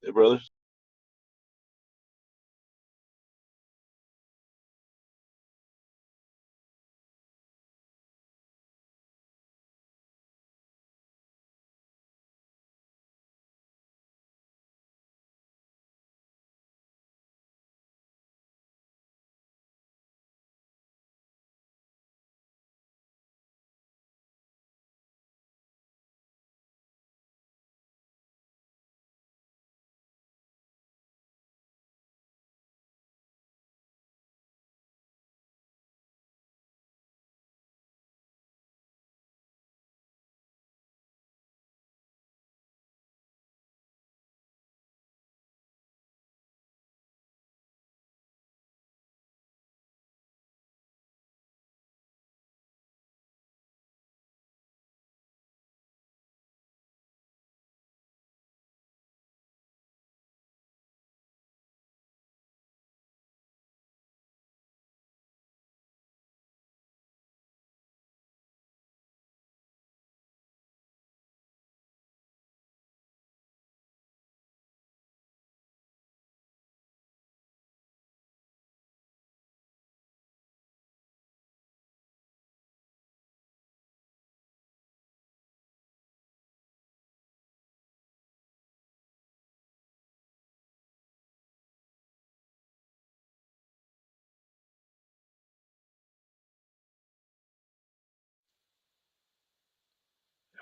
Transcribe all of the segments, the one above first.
Hey, brothers.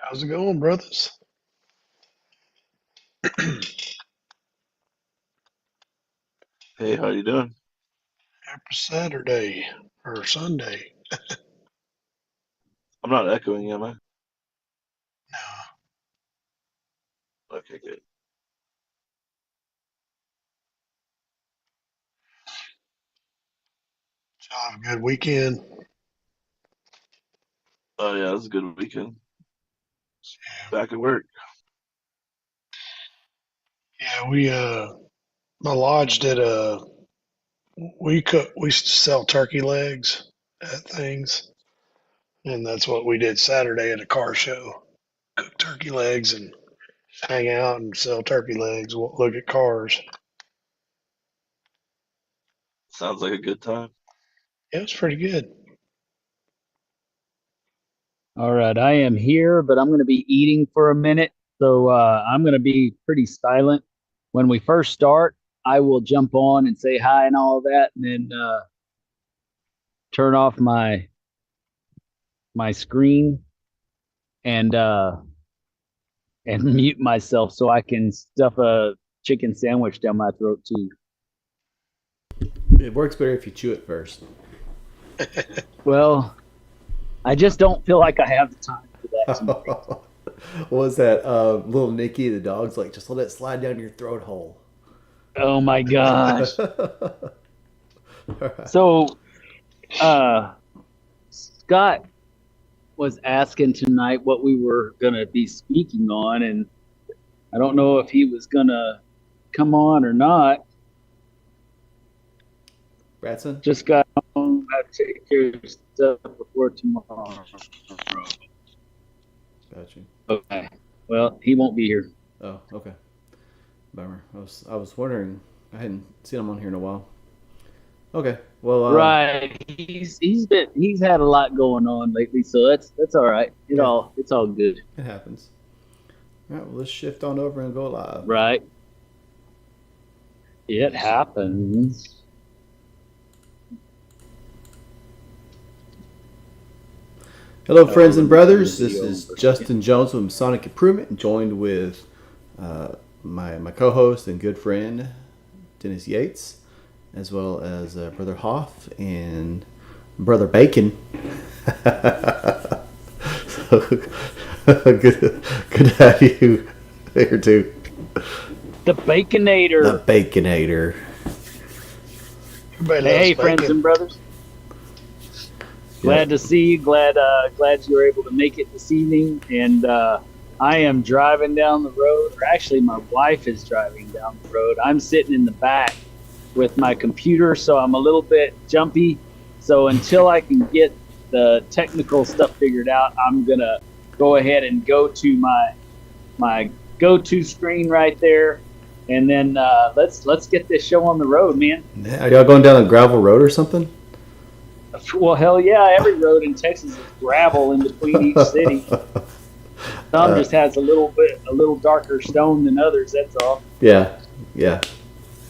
How's it going, brothers? Hey, how you doing? Happy Saturday or Sunday. I'm not echoing, am I? No, Okay, good. so have a good weekend. Oh yeah, it was a good weekend. Back at work. Yeah, my lodge did we sell turkey legs at things, and that's what we did Saturday at a car show. Cook turkey legs and hang out and sell turkey legs. Look at cars. Sounds like a good time. Yeah, it's pretty good. All right, I am here, but I'm going to be eating for a minute. So I'm going to be pretty silent. When we first start, I will jump on and say hi and all of that, and then turn off my screen and and mute myself so I can stuff a chicken sandwich down my throat too. It works better if you chew it first. Well, I just don't feel like I have the time for that tonight. What was that? Little Nicky, the dog's like, just let it slide down your throat hole. Oh my gosh. All right. So Scott was asking tonight what we were going to be speaking on, and I don't know if he was going to come on or not. Bratson? Just got home, have to take care of stuff before tomorrow. Got you. Okay. Well, he won't be here. Oh, okay. Bummer. I was wondering. I hadn't seen him on here in a while. Okay. Well, Right. He's had a lot going on lately, so that's all right. yeah, It's all good. it happens. All right. Well, let's shift on over and go live. Right. It happens. Hello, Oh, friends let and me turn the brothers. This video is over. Justin Jones with Masonic Improvement, joined with my co-host and good friend Dennis Yates, as well as Brother Hoff and Brother Bacon. So, good to have you here too. The The Baconator. Baconator. Everybody loves Hey, friends bacon. and brothers. Yeah. Glad to see you. Glad you were able to make it this evening. And I am driving down the road, or actually, my wife is driving down the road. I'm sitting in the back with my computer, so I'm a little bit jumpy. So until I can get the technical stuff figured out, I'm gonna go ahead and go to my go-to screen right there, and then let's get this show on the road, man. Are y'all going down a gravel road or something? Well, hell yeah, every road in Texas is gravel in between each city. Some just has a little darker stone than others. That's all. Yeah.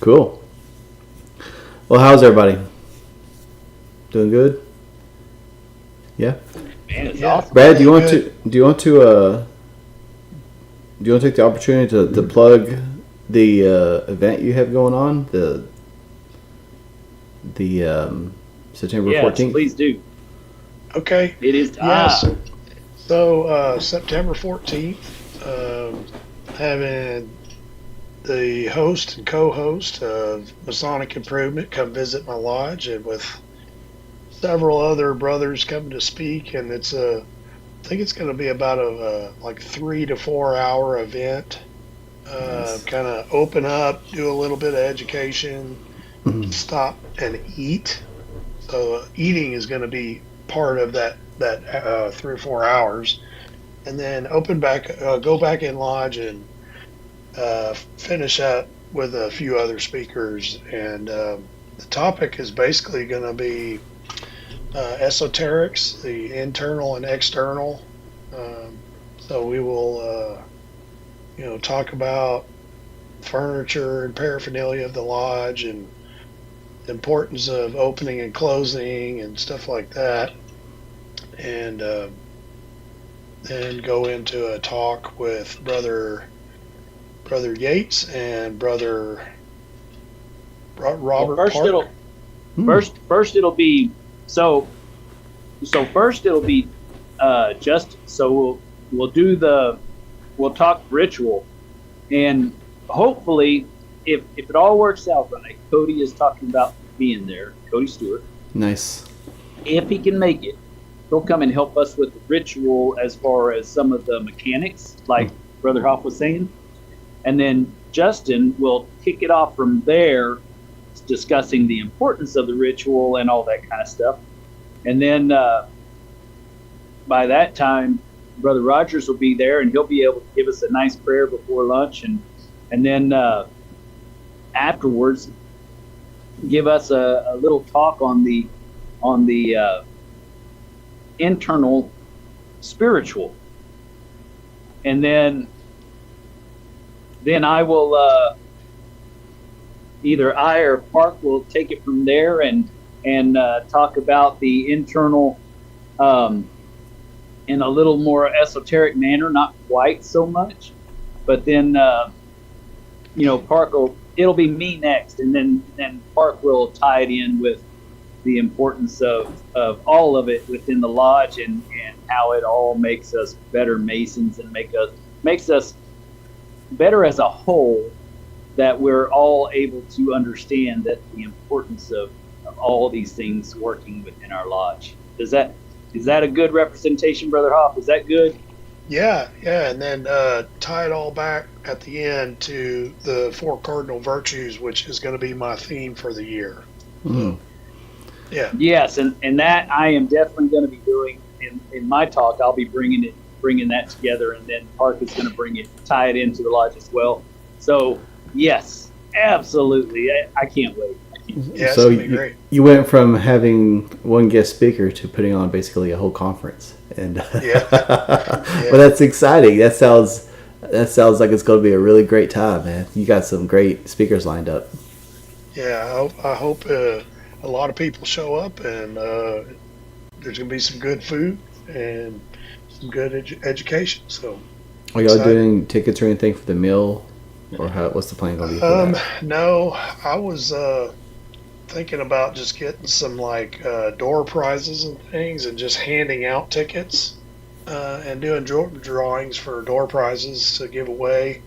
Cool. Well, how's everybody? Doing good? Yeah. Man, it's awesome. Brad, do you want to take the opportunity to plug the event you have going on, the September 14th? Yes, please do. Okay. It is Yes. So September 14th, having the host and co-host of Masonic Improvement come visit my lodge, and with several other brothers coming to speak, and I think it's going to be about a like 3 to 4 hour event. Nice. Kind of open up, do a little bit of education, stop and eat. So eating is going to be part of that 3 or 4 hours, and then go back in lodge and finish up with a few other speakers. And the topic is basically going to be esoterics, the internal and external. So we will, talk about furniture and paraphernalia of the lodge, and the importance of opening and closing and stuff like that. And then go into a talk with Brother Yates and Brother Robert first Park. First it'll be first it'll be we'll talk ritual, and hopefully if it all works out right, Cody is talking about being there, Cody Stewart. Nice. If he can make it, he'll come and help us with the ritual as far as some of the mechanics, like Brother Hoff was saying. And then Justin will kick it off from there, discussing the importance of the ritual and all that kind of stuff. And then by that time, Brother Rogers will be there, and he'll be able to give us a nice prayer before lunch, and then afterwards give us a little talk on the internal spiritual. And then I will either I or Park will take it from there and talk about the internal in a little more esoteric manner, not quite so much, but then Park it'll be me next, and then Park will tie it in with the importance of all of it within the lodge, and how it all makes us better Masons, and makes us better as a whole, that we're all able to understand that the importance of all these things working within our lodge. Is that a good representation, Brother Hoff? Is that good? Yeah, and then tie it all back at the end to the 4 cardinal virtues, which is going to be my theme for the year. Yeah. Yes, and that I am definitely going to be doing in my talk. I'll be bringing that together, and then Park is going to tie it into the lodge as well. So yes, absolutely, I can't wait. Yeah, so it's great. You went from having one guest speaker to putting on basically a whole conference, and but that's exciting. That sounds like it's going to be a really great time, man. You got some great speakers lined up. Yeah, I hope a lot of people show up, and there's going to be some good food and some good education. So, are y'all doing tickets or anything for the meal, or what's the plan going to be for that? No, I was thinking about just getting some door prizes and things, and just handing out tickets and doing drawings for door prizes to give away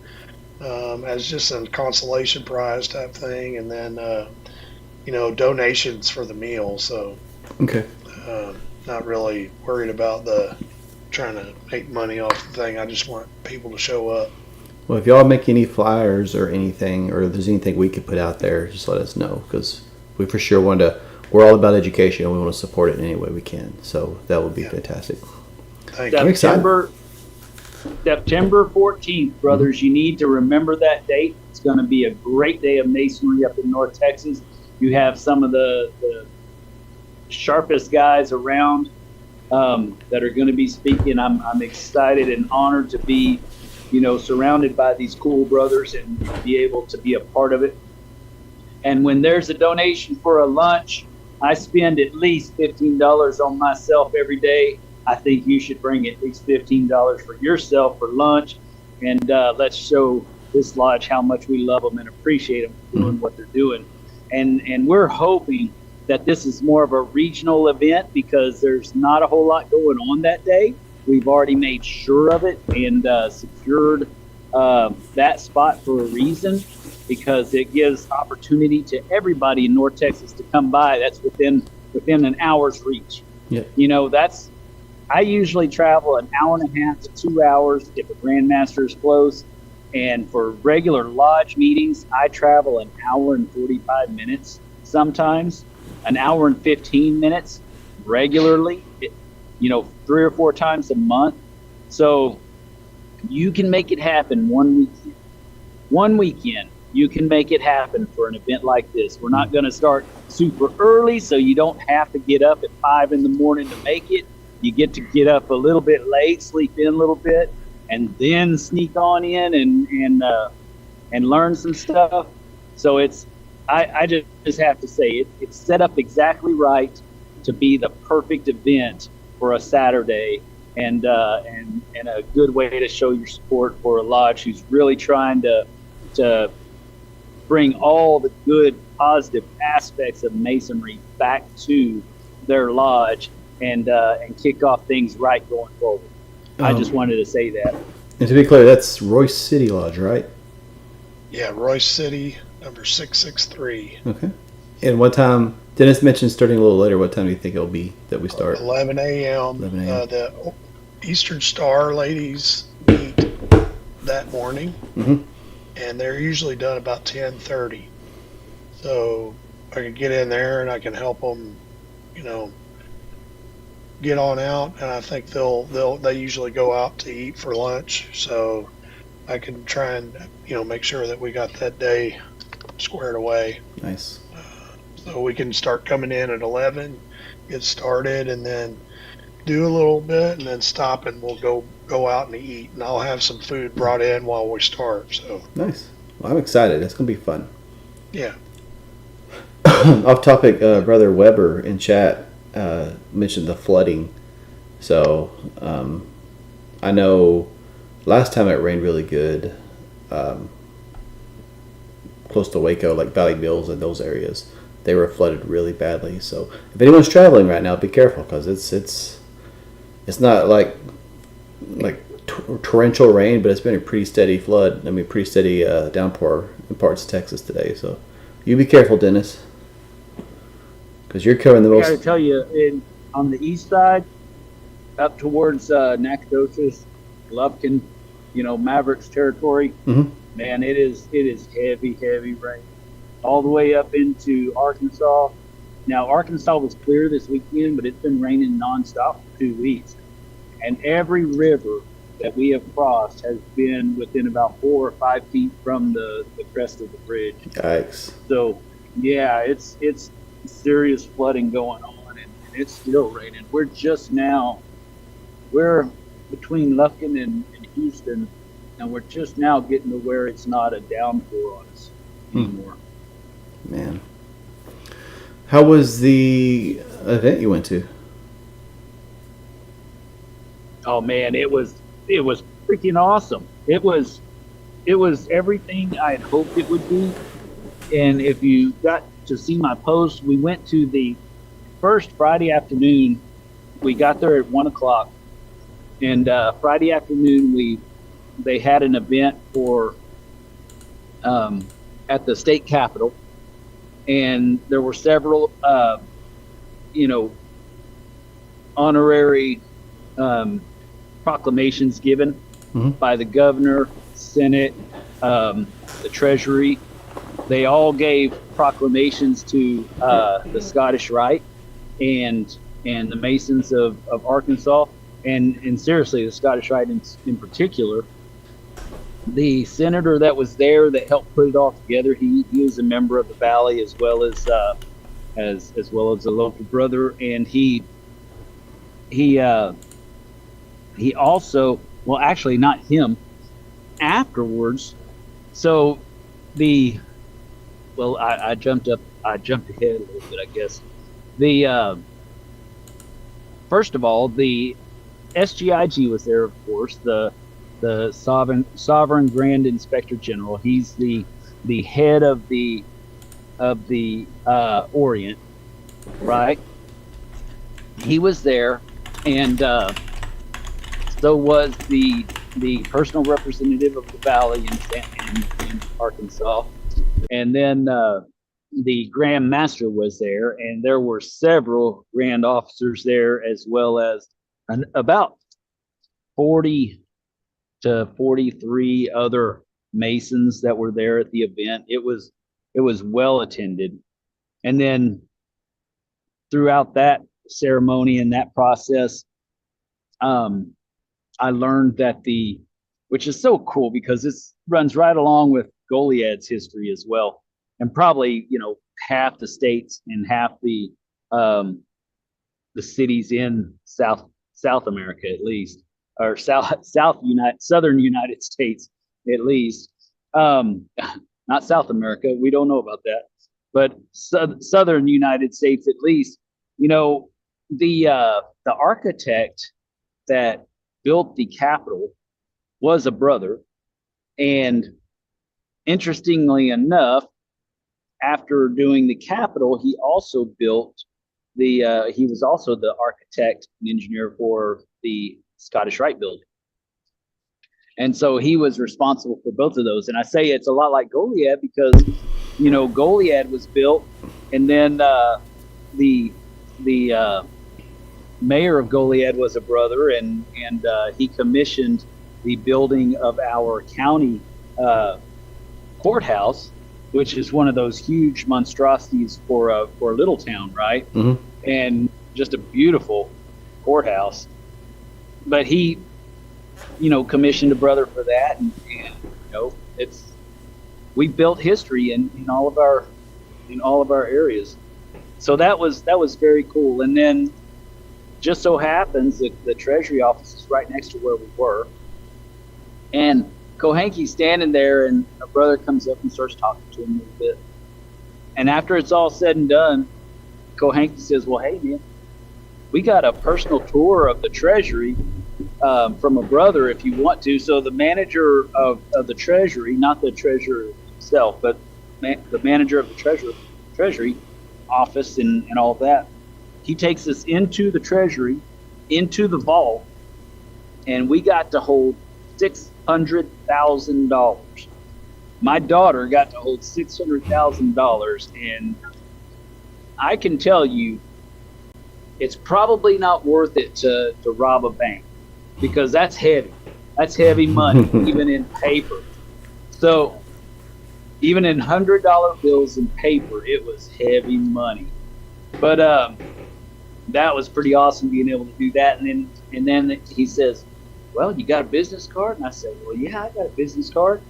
as just a consolation prize type thing, and then donations for the meal. So okay, not really worried about trying to make money off the thing. I just want people to show up. Well, if y'all make any flyers or anything, or if there's anything we could put out there, just let us know, because we for sure we're all about education, and we want to support it in any way we can. So that would be fantastic. Thank you. I'm excited. September 14th, brothers. You need to remember that date. It's going to be a great day of masonry up in North Texas. You have some of the sharpest guys around that are going to be speaking. I'm excited and honored to be, surrounded by these cool brothers and be able to be a part of it. And when there's a donation for a lunch, I spend at least $15 on myself every day. I think you should bring at least $15 for yourself for lunch, and let's show this lodge how much we love them and appreciate them for doing what they're doing. And we're hoping that this is more of a regional event because there's not a whole lot going on that day. We've already made sure of it and secured that spot for a reason, because it gives opportunity to everybody in North Texas to come by. That's within an hour's reach. Yeah. I usually travel an hour and a half to 2 hours if a Grandmaster is close. And for regular lodge meetings, I travel an hour and 45 minutes, sometimes an hour and 15 minutes regularly, 3 or 4 times a month. So you can make it happen one weekend. You can make it happen for an event like this. We're not going to start super early, so you don't have to get up at 5 in the morning to make it. You get to get up a little bit late, sleep in a little bit, and then sneak on in and learn some stuff. So I just have to say it's set up exactly right to be the perfect event for a Saturday, and a good way to show your support for a lodge who's really trying to bring all the good, positive aspects of Masonry back to their lodge and kick off things right going forward. I just wanted to say that. And to be clear, that's Royce City Lodge, right? Yeah, Royce City, number 663. Okay. And what time? Dennis mentioned starting a little later. What time do you think it'll be that we start? 11 a.m. 11 a.m. The Eastern Star ladies meet that morning, and they're usually done about 10:30. So I can get in there and I can help them, get on out. And I think they usually go out to eat for lunch. So I can try and make sure that we got that day squared away. Nice. So we can start coming in at 11, get started, and then do a little bit, and then stop, and we'll go out and eat. And I'll have some food brought in while we start. So Nice. Well, I'm excited. It's gonna be fun. yeah. Off topic, Brother Weber in chat mentioned the flooding. So I know last time it rained really good, close to Waco, like Valley Mills and those areas, they were flooded really badly. So if anyone's traveling right now, be careful, because it's not like torrential rain, but it's been a pretty steady flood. I mean, pretty steady downpour in parts of Texas today. So you be careful, Dennis, because you're covering the most. I got to tell you, on the east side, up towards Nacogdoches, Lufkin, Mavericks territory, man, it is heavy rain. All the way up into Arkansas. Now, Arkansas was clear this weekend, but it's been raining nonstop for 2 weeks. And every river that we have crossed has been within about 4 or 5 feet from the crest of the bridge. Yikes. So, yeah, it's serious flooding going on, and it's still raining. We're between Lufkin and Houston, and we're just now getting to where it's not a downpour on us anymore. Man. How was the event you went to? Oh man, it was freaking awesome. It was everything I had hoped it would be. And if you got to see my post, we went to the first Friday afternoon. We got there at 1:00, and Friday afternoon they had an event for at the state capitol. And there were several, honorary proclamations given by the governor, Senate, the Treasury. They all gave proclamations to the Scottish Rite and the Masons of Arkansas, and seriously, the Scottish Rite in particular. the senator that was there that helped put it all together, he was a member of the Valley as well as well as a local brother, and he he also, well, actually not him, afterwards. So the well, I jumped ahead a little bit, I guess. The First of all, the SGIG was there, of course. The sovereign Grand Inspector General. He's the head of the Orient, right? He was there, and so was the personal representative of the Valley in Arkansas, and then the Grand Master was there, and there were several Grand Officers there, as well as about 40 to 43 other Masons that were there at the event. It was well attended, and then throughout that ceremony and that process, I learned that which is so cool because this runs right along with Goliad's history as well, and probably half the states and half the cities in South America at least, or southern United States at least. Not South America, we don't know about that, but southern United States at least. The architect that built the Capitol was a brother, and interestingly enough, after doing the Capitol, he also built he was also the architect and engineer for the Scottish Rite building. And so he was responsible for both of those. And I say it's a lot like Goliad because, Goliad was built, and then the mayor of Goliad was a brother, and he commissioned the building of our county courthouse, which is one of those huge monstrosities for a little town, right? Mm-hmm. And just a beautiful courthouse. But he, commissioned a brother for that, and we built history in all of our areas. So that was very cool. And then just so happens that the Treasury office is right next to where we were, and Kohanke's standing there, and a brother comes up and starts talking to him a little bit. And after it's all said and done, Kohanke says, "Well, hey man, we got a personal tour of the Treasury from a brother if you want to." So the manager of the Treasury, not the treasurer himself, but the manager of the Treasury office and all that, he takes us into the Treasury, into the vault, and we got to hold $600,000. My daughter got to hold $600,000, and I can tell you, it's probably not worth it to rob a bank, because that's heavy. That's heavy money, even in paper. So even in $100 bills in paper, it was heavy money. But that was pretty awesome being able to do that. And then he says, "Well, you got a business card?" And I said, "Well, yeah, I got a business card."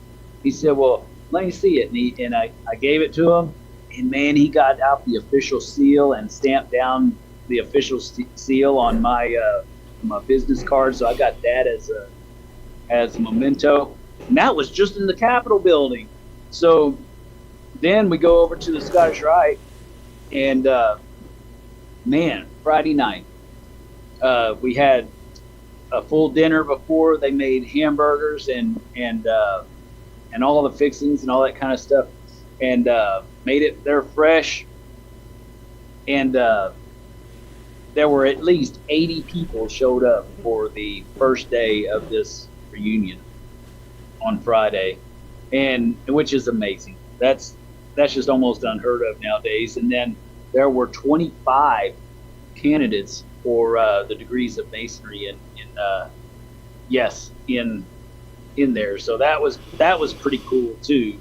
He said, "Well, let me see it." And I gave it to him, and man, he got out the official seal and stamped down the official seal on my business card. So I got that as a memento. And that was just in the Capitol building. So then we go over to the Scottish Rite, and man, Friday night, we had a full dinner before. They made hamburgers and all the fixings and all that kind of stuff, and made it there fresh. And there were at least 80 people showed up for the first day of this reunion on Friday, and which is amazing. That's just almost unheard of nowadays. And then there were 25 candidates for the degrees of Masonry in there. So that was pretty cool too.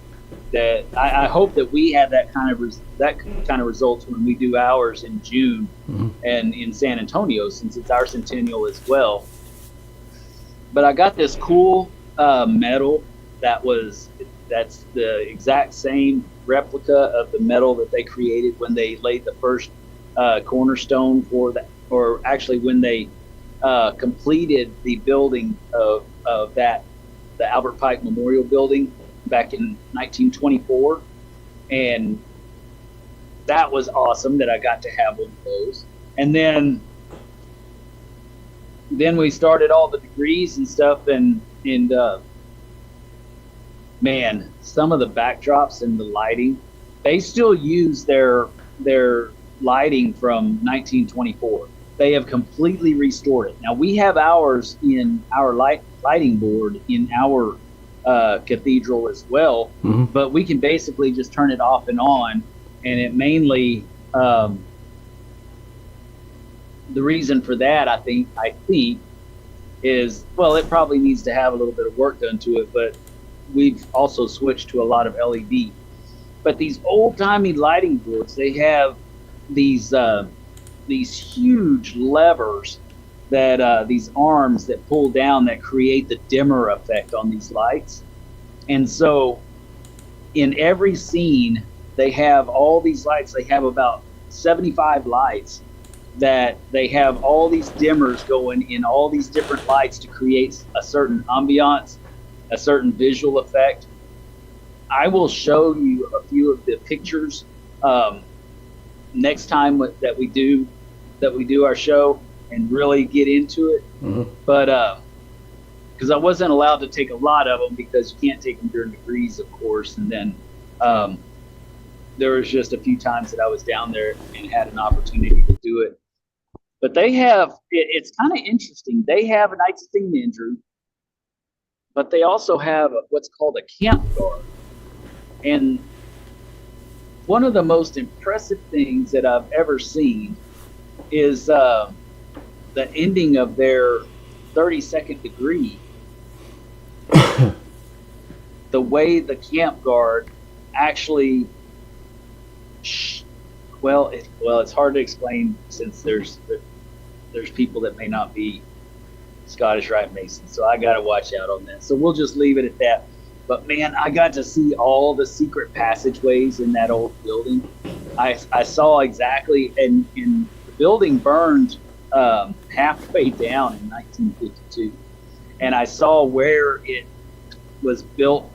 That I hope that we have that kind of results when we do ours in June, mm-hmm. and in San Antonio, since it's our centennial as well. But I got this cool medal that's the exact same replica of the metal that they created when they laid the first cornerstone for that, or actually when they completed the building of that, the Albert Pike Memorial Building back in 1924. And that was awesome that I got to have one of those. And then we started all the degrees and stuff, and man, some of the backdrops and the lighting, they still use their lighting from 1924. They have completely restored it. Now we have ours in our lighting board in our cathedral as well, but we can basically just turn it off and on, and it mainly the reason for that, I think is, well, it probably needs to have a little bit of work done to it, but we've also switched to a lot of LED. But these old-timey lighting boards, they have these huge levers that these arms that pull down that create the dimmer effect on these lights. And so in every scene, they have all these lights. They have about 75 lights that they have all these dimmers going in all these different lights to create a certain ambiance, a certain visual effect. I will show you a few of the pictures next time that we do our show and really get into it. But because I wasn't allowed to take a lot of them because you can't take them during degrees, of course. And then there was just a few times that I was down there and had an opportunity to do it. But they have, it's kind of interesting. They have a Knights of St. Andrew, but they also have what's called a camp guard. And one of the most impressive things that I've ever seen is the ending of their 32nd degree. The way the camp guard actually, it's hard to explain since there's people that may not be Scottish Rite Masons, so I got to watch out on that. So we'll just leave it at that. But man, I got to see all the secret passageways in that old building. I saw exactly, and the building burned halfway down in 1952, and I saw where it was built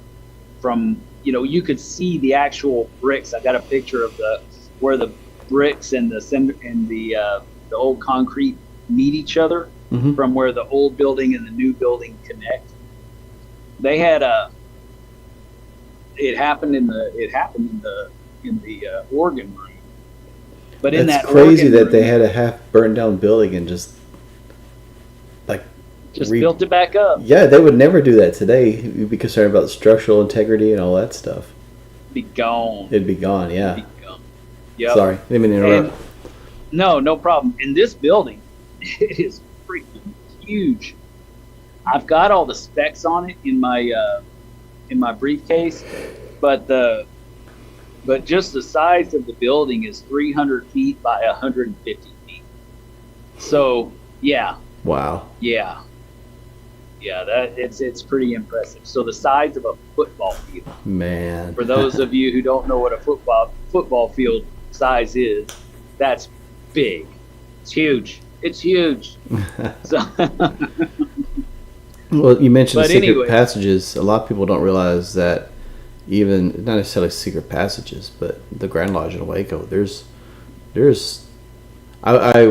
from. You know, you could see the actual bricks. I got a picture of where the bricks and the cinder and the old concrete meet each other, from where the old building and the new building connect. They had it happened in the organ room. But in that crazy that room, they had a half burned down building and just built it back up. Yeah, they would never do that today. You'd be concerned about structural integrity and all that stuff. Be gone. It'd be gone, yeah. It'd be gone. Yep. Sorry, didn't mean to interrupt. No problem. In this building, it is freaking huge. I've got all the specs on it in my briefcase, but just the size of the building is 300 feet by 150 feet. So yeah. Wow. Yeah, that it's pretty impressive. So the size of a football field. Man. For those of you who don't know what a football field size is, that's big. It's huge. It's huge. So well, you mentioned secret passages. A lot of people don't realize that, even not necessarily secret passages, but the Grand Lodge in Waco. I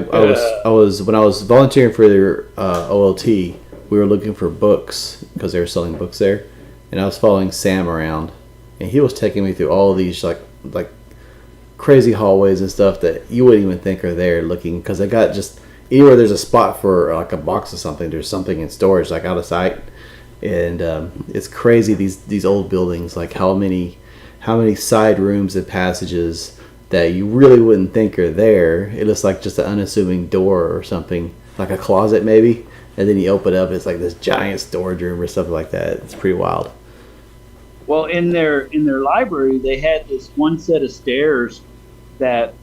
was when I was volunteering for their OLT, we were looking for books because they were selling books there, and I was following Sam around, and he was taking me through all of these like crazy hallways and stuff that you wouldn't even think are there. Looking, because I got just anywhere there's a spot for like a box of something, there's something in storage like out of sight, and it's crazy these old buildings, like how many side rooms and passages that you really wouldn't think are there. It looks like just an unassuming door or something, like a closet maybe, and then you open it up, it's like this giant storage room or something like that. It's pretty wild. Well, in their library, they had this one set of stairs that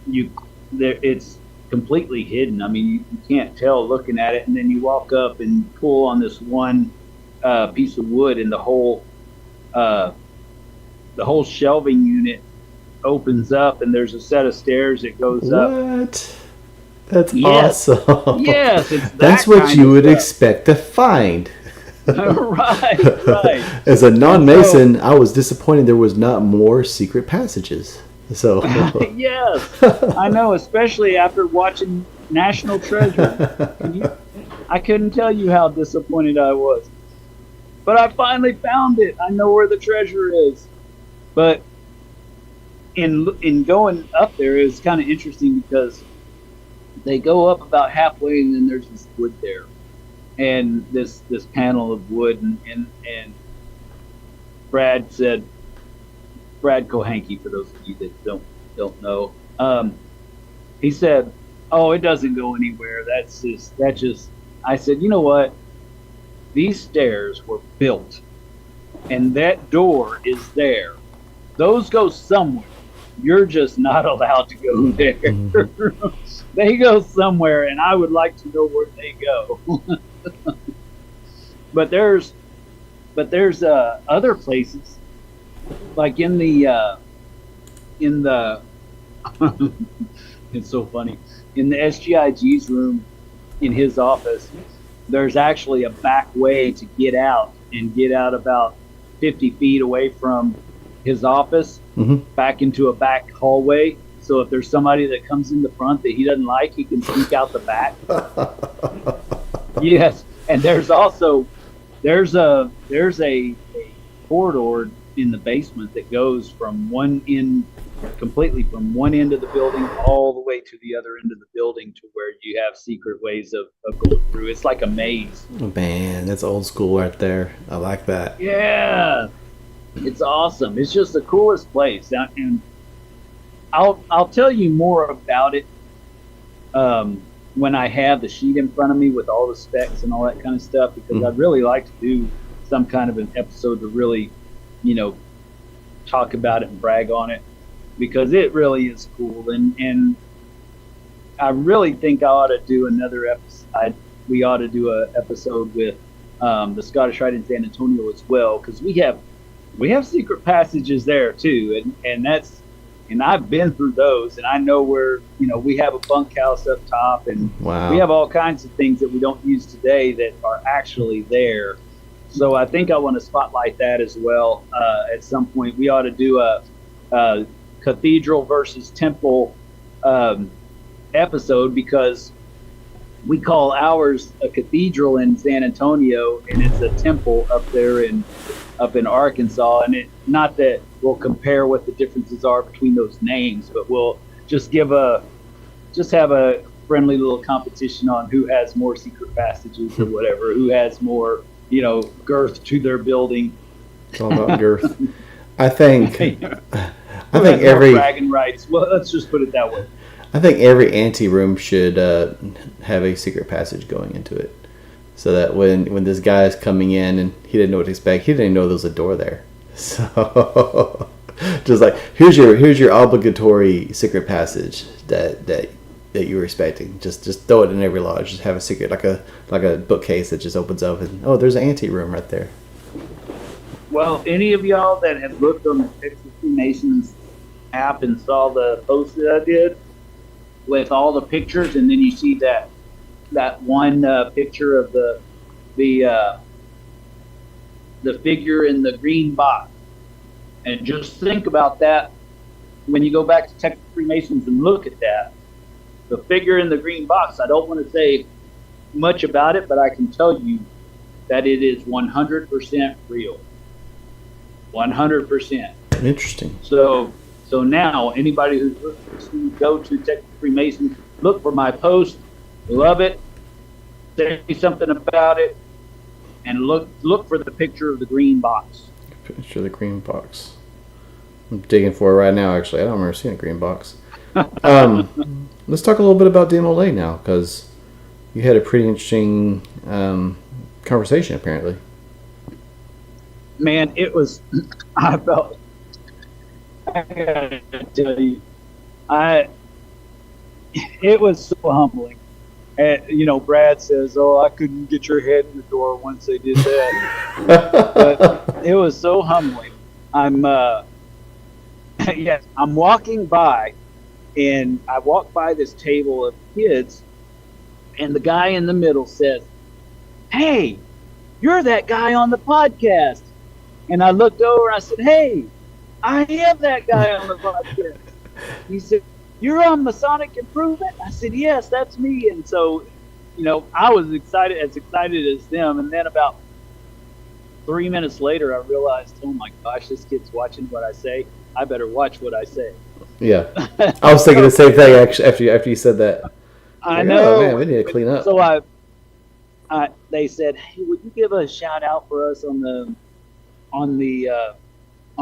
it's completely hidden. I mean, you can't tell looking at it, and then you walk up and pull on this one piece of wood, and uh, the whole shelving unit opens up, and there's a set of stairs that goes up. What? That's Yes. awesome. Yes, it's That's that what kind you of would stuff. expect to find. Right. As a non-Mason, I was disappointed there was not more secret passages. So Yes, I know, especially after watching National Treasure. I couldn't tell you how disappointed I was. But I finally found it. I know where the treasure is. But in going up there, it's kind of interesting because they go up about halfway, and then there's this wood there, and this panel of wood, and Brad said, Brad Kohanke, for those of you that don't know, he said, "Oh, it doesn't go anywhere. That's just." I said, "You know what? These stairs were built, and that door is there. Those go somewhere. You're just not allowed to go there. They go somewhere, and I would like to know where they go." But there's other places, like in the it's so funny, in the SGIG's room in his office. There's actually a back way to get out about 50 feet away from his office, back into a back hallway. So if there's somebody that comes in the front that he doesn't like, he can sneak out the back. Yes, and there's also a corridor in the basement that goes from completely from one end of the building all the way to the other end of the building, to where you have secret ways of going through. It's like a maze. Man, that's old school right there. I like that. Yeah, it's awesome. It's just the coolest place, and I'll tell you more about it when I have the sheet in front of me with all the specs and all that kind of stuff, because I'd really like to do some kind of an episode to really, talk about it and brag on it, because it really is cool. And I really think I ought to do another episode. We ought to do an episode with the Scottish Rite in San Antonio as well, because we have secret passages there too, and I've been through those, and I know where, we have a bunkhouse up top, and Wow. we have all kinds of things that we don't use today that are actually there. So I think I want to spotlight that as well. At some point, we ought to do a cathedral versus temple episode, because we call ours a cathedral in San Antonio, and it's a temple up there in Arkansas. And it, not that we'll compare what the differences are between those names, but we'll just have a friendly little competition on who has more secret passages or whatever, who has more, girth to their building. It's all about girth. I think every bragging rights. Well, let's just put it that way. I think every ante room should have a secret passage going into it, so that when this guy is coming in and he didn't know what to expect, he didn't know there was a door there. So just like, here's your obligatory secret passage that you were expecting. Just throw it in every lodge. Just have a secret, like a bookcase that just opens up, and there's an ante room right there. Well, any of y'all that have looked on the Texas Freemasons app and saw the post that I did with all the pictures, and then you see that one picture of the figure in the green box, and just think about that when you go back to Texas Freemasons and look at that, the figure in the green box. I don't want to say much about it, but I can tell you that it is 100% real. 100%. Interesting. So now anybody who's listening, go to Texas Freemasons, look for my post, love it, say something about it, and look for the picture of the green box. Picture of the green box. I'm digging for it right now. Actually, I don't remember seeing a green box. Let's talk a little bit about DMLA now, because you had a pretty interesting conversation apparently. Man, it was. I gotta tell you, it was so humbling. And Brad says, "Oh, I couldn't get your head in the door once they did that." But it was so humbling. I'm yes, I'm walking by, and I walk by this table of kids, and the guy in the middle says, "Hey, you're that guy on the podcast." And I looked over and I said, "Hey, I am that guy on the podcast." He said, "You're on Masonic Improvement?" I said, "Yes, that's me." And so, I was excited as them. And then about 3 minutes later, I realized, oh my gosh, this kid's watching what I say. I better watch what I say. Yeah, I was thinking the same thing actually after you said that. I like, know. Oh man, we need to clean up. So they said, "Hey, would you give a shout out for us on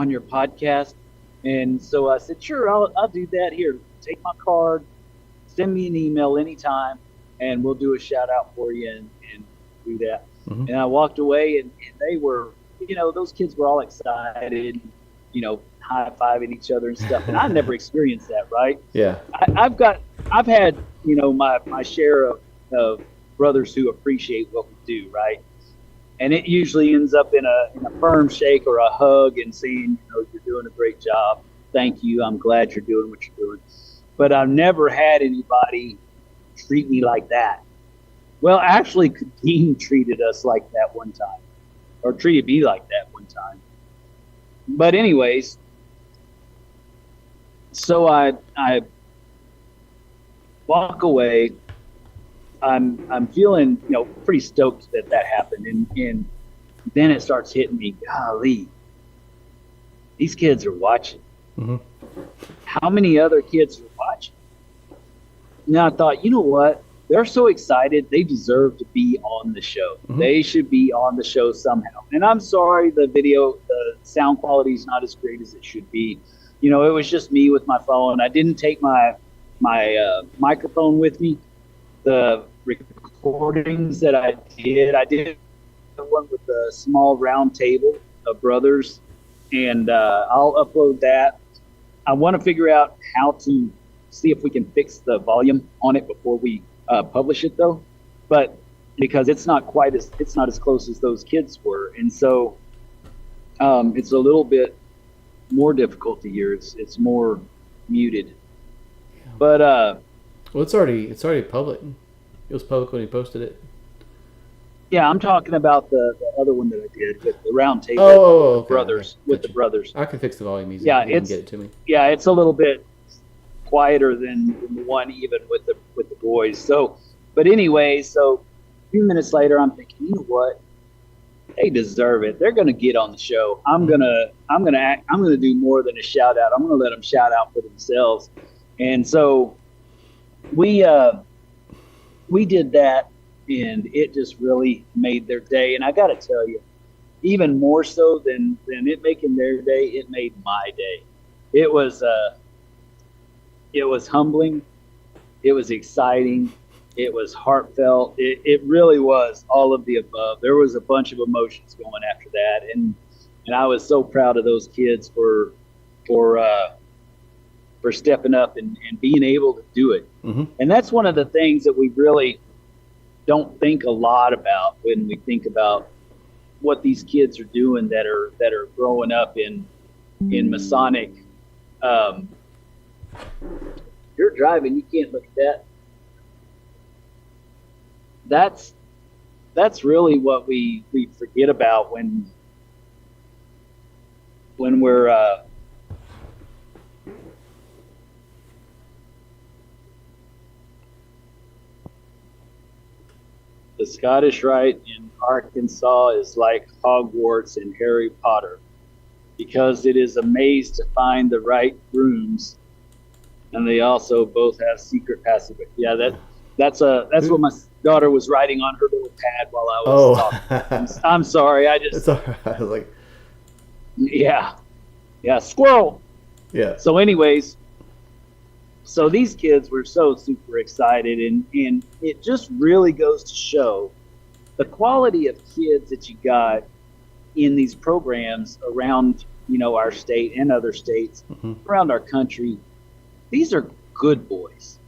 your podcast?" And so I said, "Sure, I'll do that. Here, take my card, send me an email anytime, and we'll do a shout out for you and do that." Mm-hmm. And I walked away, and they were, those kids were all excited, high-fiving each other and stuff. And I never experienced that, right? Yeah. I've had, my share of brothers who appreciate what we do, right? And it usually ends up in a firm shake or a hug and saying, "You're doing a great job. Thank you. I'm glad you're doing what you're doing." But I've never had anybody treat me like that. Well, actually, Dean treated us like that one time, or treated me like that one time. But anyways, so I walk away. I'm feeling pretty stoked that happened, and then it starts hitting me. Golly, these kids are watching. Mm-hmm. How many other kids are watching? Now I thought, you know what? They're so excited. They deserve to be on the show. Mm-hmm. They should be on the show somehow. And I'm sorry, the sound quality is not as great as it should be. It was just me with my phone. I didn't take my microphone with me. The recordings that I did one with a small round table of brothers, and I'll upload that. I want to figure out how to see if we can fix the volume on it before we publish it, though, but because it's not as close as those kids were, and so it's a little bit more difficult to hear. It's more muted, but well, it's already public. It was public when he posted it. Yeah, I'm talking about the other one that I did with the round table. Okay. Brothers, okay. With the brothers. I can fix the volume easily. Yeah, you can get it to me. Yeah, it's a little bit quieter than the one even with the boys. So, but anyway, so a few minutes later, I'm thinking, you know what? They deserve it. They're going to get on the show. I'm gonna do more than a shout out. I'm going to let them shout out for themselves. And so we did that, and it just really made their day. And I got to tell you, even more so than it making their day, it made my day. It was humbling. It was exciting. It was heartfelt. It really was all of the above. There was a bunch of emotions going after that, and I was so proud of those kids for stepping up and being able to do it. Mm-hmm. And that's one of the things that we really don't think a lot about when we think about what these kids are doing that are growing up in Masonic. You're driving, you can't look at that. That's really what we forget about when we're the Scottish Rite in Arkansas is like Hogwarts in Harry Potter, because it is a maze to find the right rooms, and they also both have secret passage. Yeah, that's what my daughter was writing on her little pad while I was talking. I'm sorry, It's all right. I was like, yeah, squirrel. Yeah. So anyways, so these kids were so super excited, and it just really goes to show the quality of kids that you got in these programs around, our state and other states, mm-hmm. around our country. These are good boys.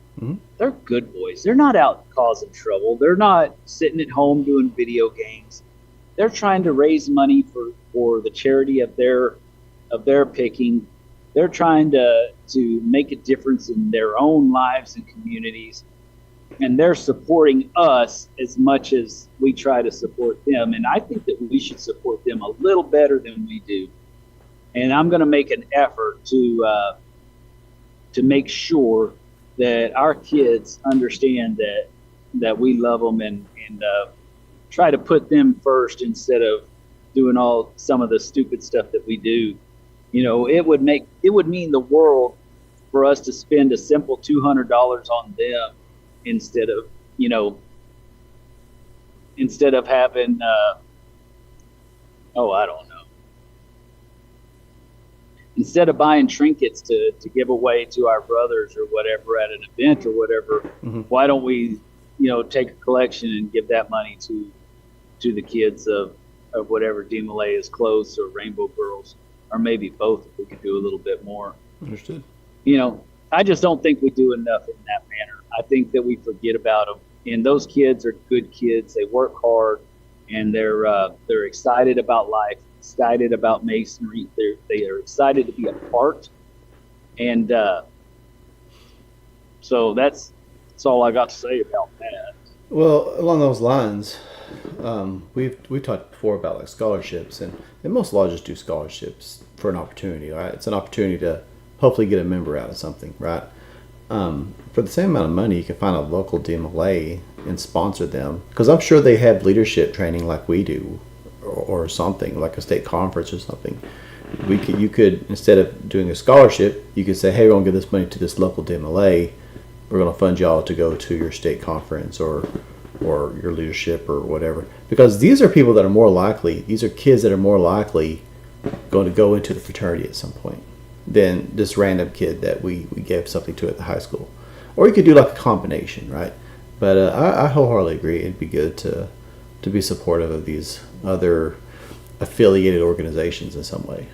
They're good boys. They're not out causing trouble. They're not sitting at home doing video games. They're trying to raise money for the charity of their picking. They're trying to make a difference in their own lives and communities. And they're supporting us as much as we try to support them. And I think that we should support them a little better than we do. And I'm going to make an effort to make sure that our kids understand that we love them and try to put them first instead of doing some of the stupid stuff that we do. You know, it would mean the world for us to spend a simple $200 on them instead of having I don't know. Instead of buying trinkets to give away to our brothers or whatever at an event or whatever, why don't we, take a collection and give that money to the kids of whatever DMLA is close, or Rainbow Girls, or maybe both if we could do a little bit more. Understood. I just don't think we do enough in that manner. I think that we forget about them. And those kids are good kids. They work hard, and they're excited about life, excited about Masonry. They are excited to be a part. And so that's all I got to say about that. Well, along those lines, we've talked before about like scholarships, and most lodges do scholarships for an opportunity. Right? It's an opportunity to hopefully get a member out of something, right? For the same amount of money, you can find a local DMLA and sponsor them, because I'm sure they have leadership training like we do, or something like a state conference or something. You could instead of doing a scholarship, you could say, hey, we're gonna give this money to this local DMLA. We're gonna fund y'all to go to your state conference or your leadership or whatever, because these are people that are more likely. These are kids that are more likely going to go into the fraternity at some point than this random kid that we gave something to at the high school. Or you could do like a combination, right? But I wholeheartedly agree. It'd be good to be supportive of these other affiliated organizations in some way.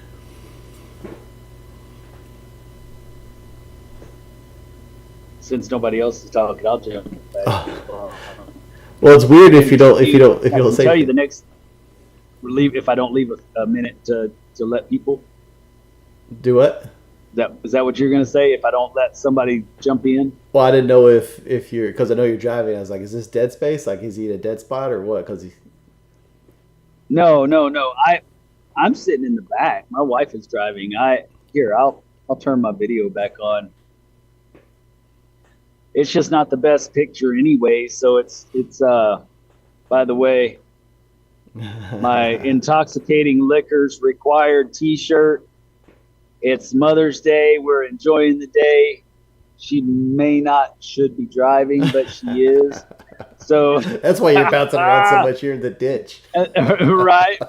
Since nobody else is talking, I'll jump back. Well, it's weird if you don't say. Tell you the next. If I don't leave a minute to let people. Do what? Is that what you're going to say? If I don't let somebody jump in? Well, I didn't know if you're, because I know you're driving. I was like, is this dead space? Like, is he in a dead spot or what? Because No. I'm sitting in the back. My wife is driving. I'll turn my video back on. It's just not the best picture anyway. So it's by the way, my intoxicating liquors required T-shirt. It's Mother's Day. We're enjoying the day. She should be driving, but she is. So that's why you're bouncing around so much. You're in the ditch. Right.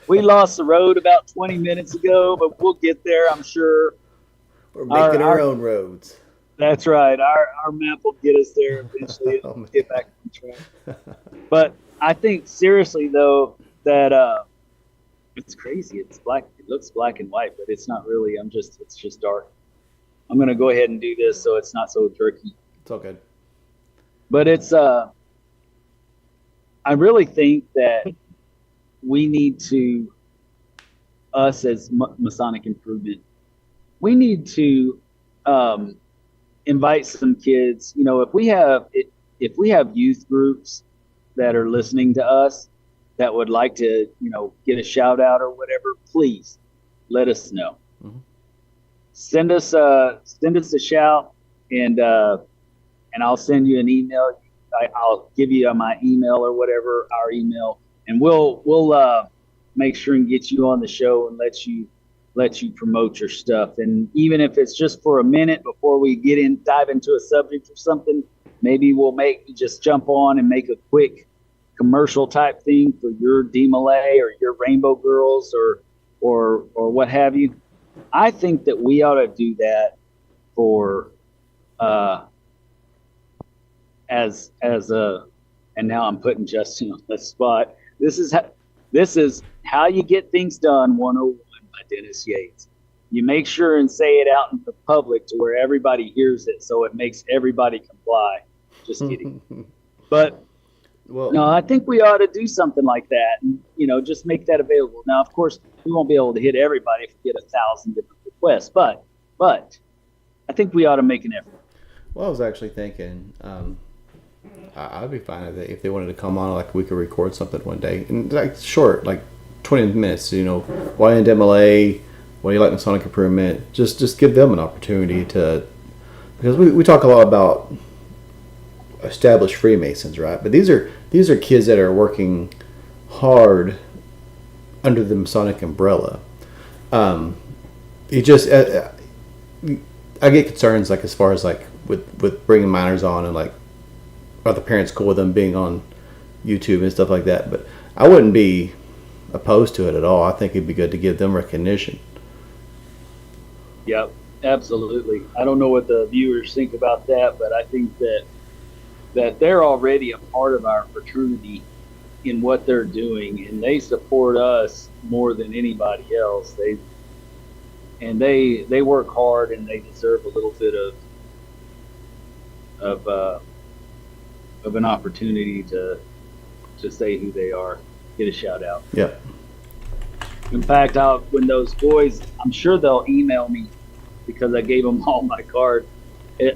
We lost the road about 20 minutes ago, but we'll get there, I'm sure. We're making our own roads. That's right. Our map will get us there eventually. And get back on track. But I think seriously though that it's crazy. It's black. It looks black and white, but it's not really. It's just dark. I'm gonna go ahead and do this so it's not so jerky. It's all good. But it's I really think that we need to, us as Masonic Improvement, we need to invite some kids. If we have youth groups that are listening to us that would like to, get a shout out or whatever, please let us know. Mm-hmm. Send us a shout, and I'll send you an email. I'll give you my email or whatever, our email, and we'll make sure and get you on the show and let you promote your stuff. And even if it's just for a minute before we dive into a subject or something, maybe we'll just jump on and make a quick commercial type thing for your DMLA or your Rainbow Girls or what have you. I think that we ought to do that for as a, and now I'm putting Justin on the spot. This is how you get things done 101 by Dennis Yates. you make sure and say it out in the public to where everybody hears it, so it makes everybody comply. Just kidding. But Well, no, I think we ought to do something like that, and just make that available. Now, of course, we won't be able to hit everybody if we get 1,000 different requests, but I think we ought to make an effort. well, I was actually thinking I'd be fine with it if they wanted to come on. Like we could record something one day, and like short, like 20 minutes. Why in DMLA? Why do you like Masonic improvement? Just give them an opportunity to, because we talk a lot about established Freemasons, right? But these are kids that are working hard under the Masonic umbrella. I get concerns like as far as like with bringing minors on, and like are the parents cool with them being on YouTube and stuff like that. But I wouldn't be opposed to it at all. I think it'd be good to give them recognition. Yep, absolutely. I don't know what the viewers think about that, but I think that they're already a part of our fraternity in what they're doing, and they support us more than anybody else. They work hard, and they deserve a little bit of an opportunity to say who they are, get a shout out. Yeah. In fact, when those boys, I'm sure they'll email me because I gave them all my card.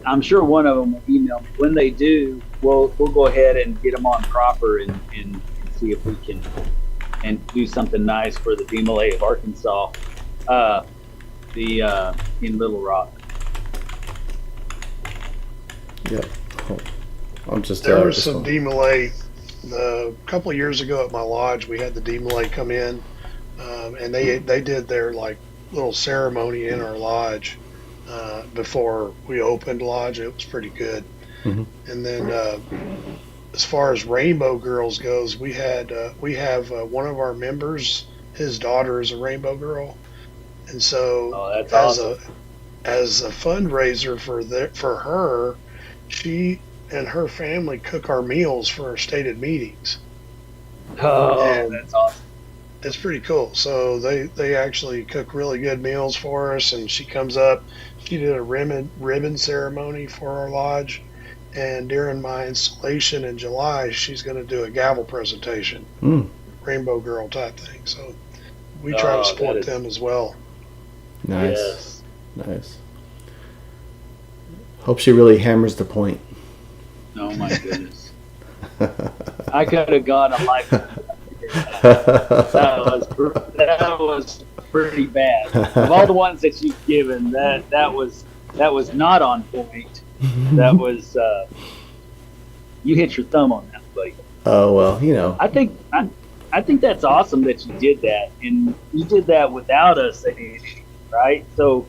I'm sure one of them will email me. When they do, we'll go ahead and get them on proper and see if we can and do something nice for the DMLA of Arkansas, in Little Rock. Yep. I'm just There was some DMLA a couple of years ago at my lodge. We had the DMLA come in, and they did their like little ceremony in our lodge before we opened lodge. It was pretty good. Mm-hmm. And then as far as Rainbow Girls goes, we have one of our members. His daughter is a Rainbow Girl, and so that's awesome. As a fundraiser for her, she and her family cook our meals for our stated meetings. Oh, and that's awesome. It's pretty cool. So they actually cook really good meals for us, and she comes up. She did a ribbon ceremony for our lodge, and during my installation in July, she's going to do a gavel presentation, Rainbow Girl type thing. So we try to support them as well. Nice. Yes. Nice. Hope she really hammers the point. Oh my goodness. I could have gone a life. That was pretty bad. Of all the ones that you've given, that was not on point. That was you hit your thumb on that, buddy. Oh well, I think that's awesome that you did that, and you did that without us saying anything, right? So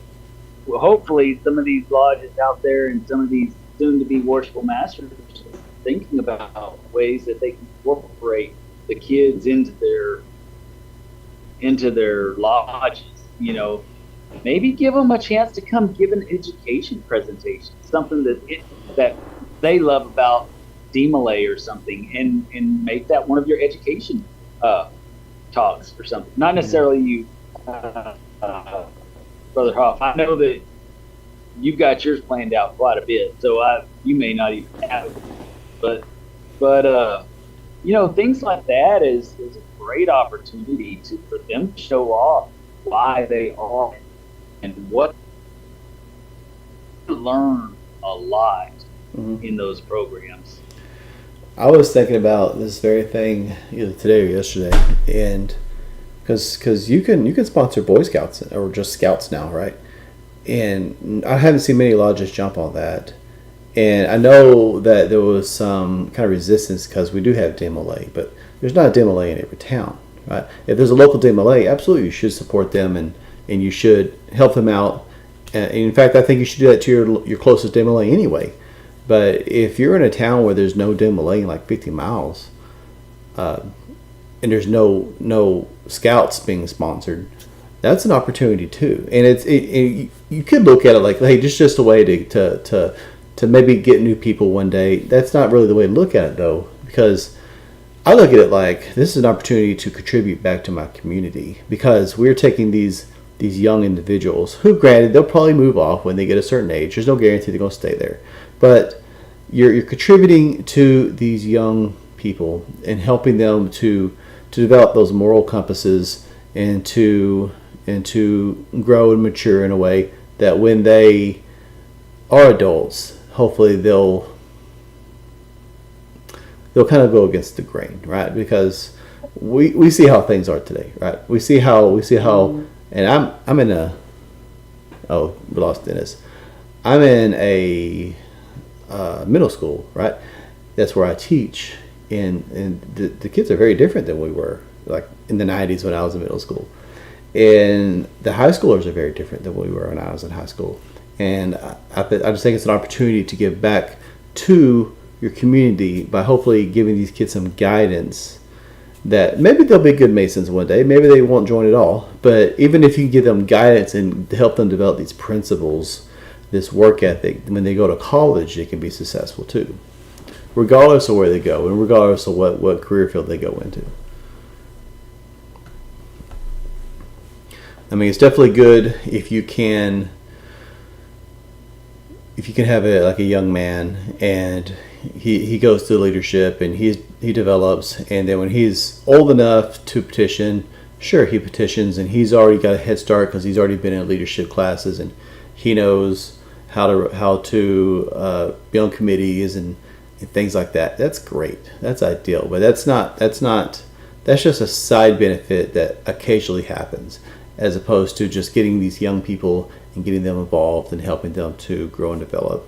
hopefully some of these lodges out there and some of these soon-to-be worshipful masters are thinking about ways that they can incorporate the kids into their lodges. Maybe give them a chance to come give an education presentation, something that they love about DMLA or something, and make that one of your education talks or something. Not necessarily you, Brother Hoff. I know that you've got yours planned out quite a bit, so you may not even have it. But things like that is a great opportunity for them to show off why they are and what learn a lot in those programs. I was thinking about this very thing either today or yesterday, and because you can sponsor Boy Scouts or just Scouts now, right? And I haven't seen many lodges jump on that. And I know that there was some kind of resistance because we do have DMLA, but there's not a DMLA in every town, right? If there's a local DMLA, absolutely you should support them and you should help them out. And in fact, I think you should do that to your closest DMLA anyway. But if you're in a town where there's no DMLA in like 50 miles, and there's no scouts being sponsored, that's an opportunity too. And you could look at it like, hey, just a way to maybe get new people one day. That's not really the way to look at it though, because I look at it like this is an opportunity to contribute back to my community, because we're taking these these young individuals who, granted, they'll probably move off when they get a certain age. There's no guarantee they're going to stay there. But you're contributing to these young people and helping them to develop those moral compasses and to grow and mature in a way that when they are adults, hopefully they'll kind of go against the grain, right? Because we see how things are today, right? We see how, and I'm in a, oh, we lost Dennis. I'm in a middle school, right? That's where I teach, and the kids are very different than we were, like in the 90s when I was in middle school. And the high schoolers are very different than we were when I was in high school. And I just think it's an opportunity to give back to your community by hopefully giving these kids some guidance that maybe they'll be good Masons one day, maybe they won't join at all, but even if you give them guidance and help them develop these principles, this work ethic, when they go to college, they can be successful too, regardless of where they go and regardless of what career field they go into. I mean, it's definitely good if you can have a young man and he goes through leadership and he develops, and then when he's old enough to petition, sure, he petitions, and he's already got a head start because he's already been in leadership classes and he knows how to be on committees and things like that. That's great. That's ideal, but that's just a side benefit that occasionally happens, as opposed to just getting these young people and getting them involved and helping them to grow and develop.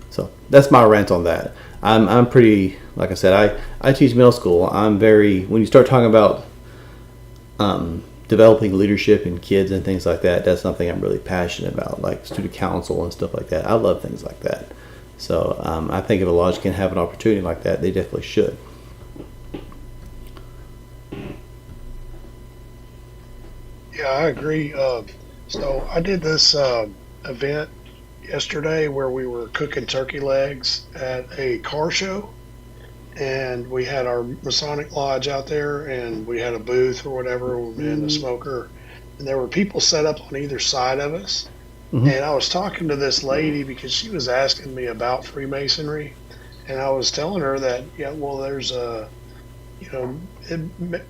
So that's my rant on that. I'm pretty, like I said, I teach middle school. When you start talking about developing leadership in kids and things like that, that's something I'm really passionate about, like student council and stuff like that. I love things like that. So I think if a lodge can have an opportunity like that, they definitely should. Yeah, I agree. So I did this event yesterday where we were cooking turkey legs at a car show, and we had our Masonic lodge out there, and we had a booth or whatever and a smoker, and there were people set up on either side of us. Mm-hmm. And I was talking to this lady because she was asking me about Freemasonry, and I was telling her that, yeah, well, there's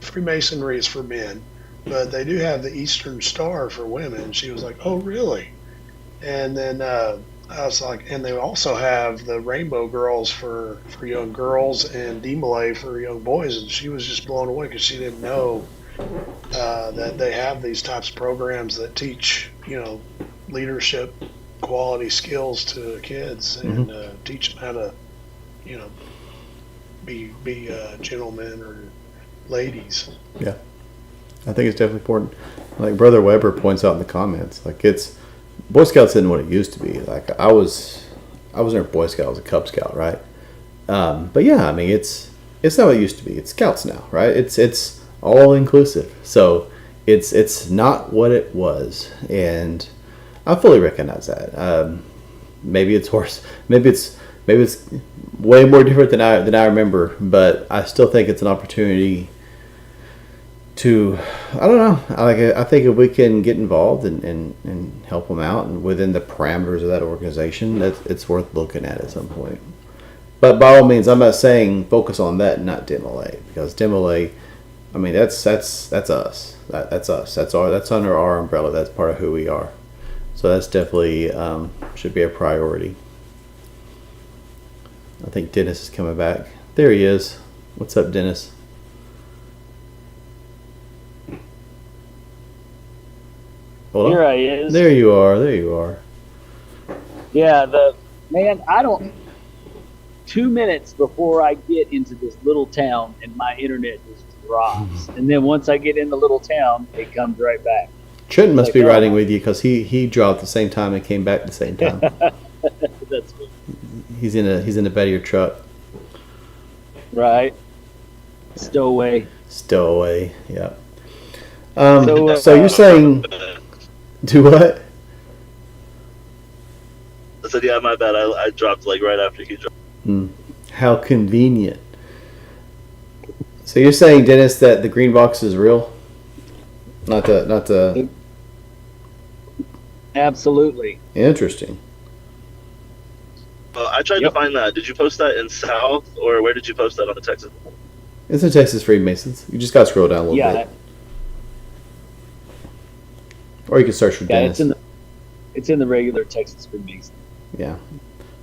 Freemasonry is for men, but they do have the Eastern Star for women. She was like, oh, really? And then I was like, and they also have the Rainbow Girls for young girls and DMLA for young boys. And she was just blown away because she didn't know that they have these types of programs that teach, leadership quality skills to kids and teach them how to, be gentlemen or ladies. Yeah. I think it's definitely important. Like Brother Weber points out in the comments, like Boy Scouts isn't what it used to be. Like I was never Boy Scout, I was a Cub Scout, right? But yeah, I mean it's not what it used to be. It's Scouts now, right? It's all inclusive. So it's not what it was, and I fully recognize that. Maybe it's worse. Maybe it's way more different than I remember. But I still think it's an opportunity to, I don't know. I think if we can get involved and help them out and within the parameters of that organization, it's worth looking at some point. But by all means, I'm not saying focus on that and not DMLA, because DMLA, I mean that's us. That's us. That's under our umbrella. That's part of who we are. So that's definitely should be a priority. I think Dennis is coming back. There he is. What's up, Dennis? Hold on. Here I is. There you are. Yeah, I don't. 2 minutes before I get into this little town, and my internet just drops. And then once I get in the little town, it comes right back. Trenton must be riding with you because he dropped the same time and came back at the same time. That's good. He's in the bed of your truck. Right. Stowaway. Yeah. So you're saying, do what? I said, yeah, my bad. I dropped like right after he dropped. How convenient. So you're saying, Dennis, that the green box is real? Not the. Absolutely. Interesting. I tried to find that. Did you post that in South, or where did you post that on the Texas? It's in Texas Freemasons. You just got to scroll down a little bit. Or you can search for Dennis. It's in the regular Texas Freemason. Yeah.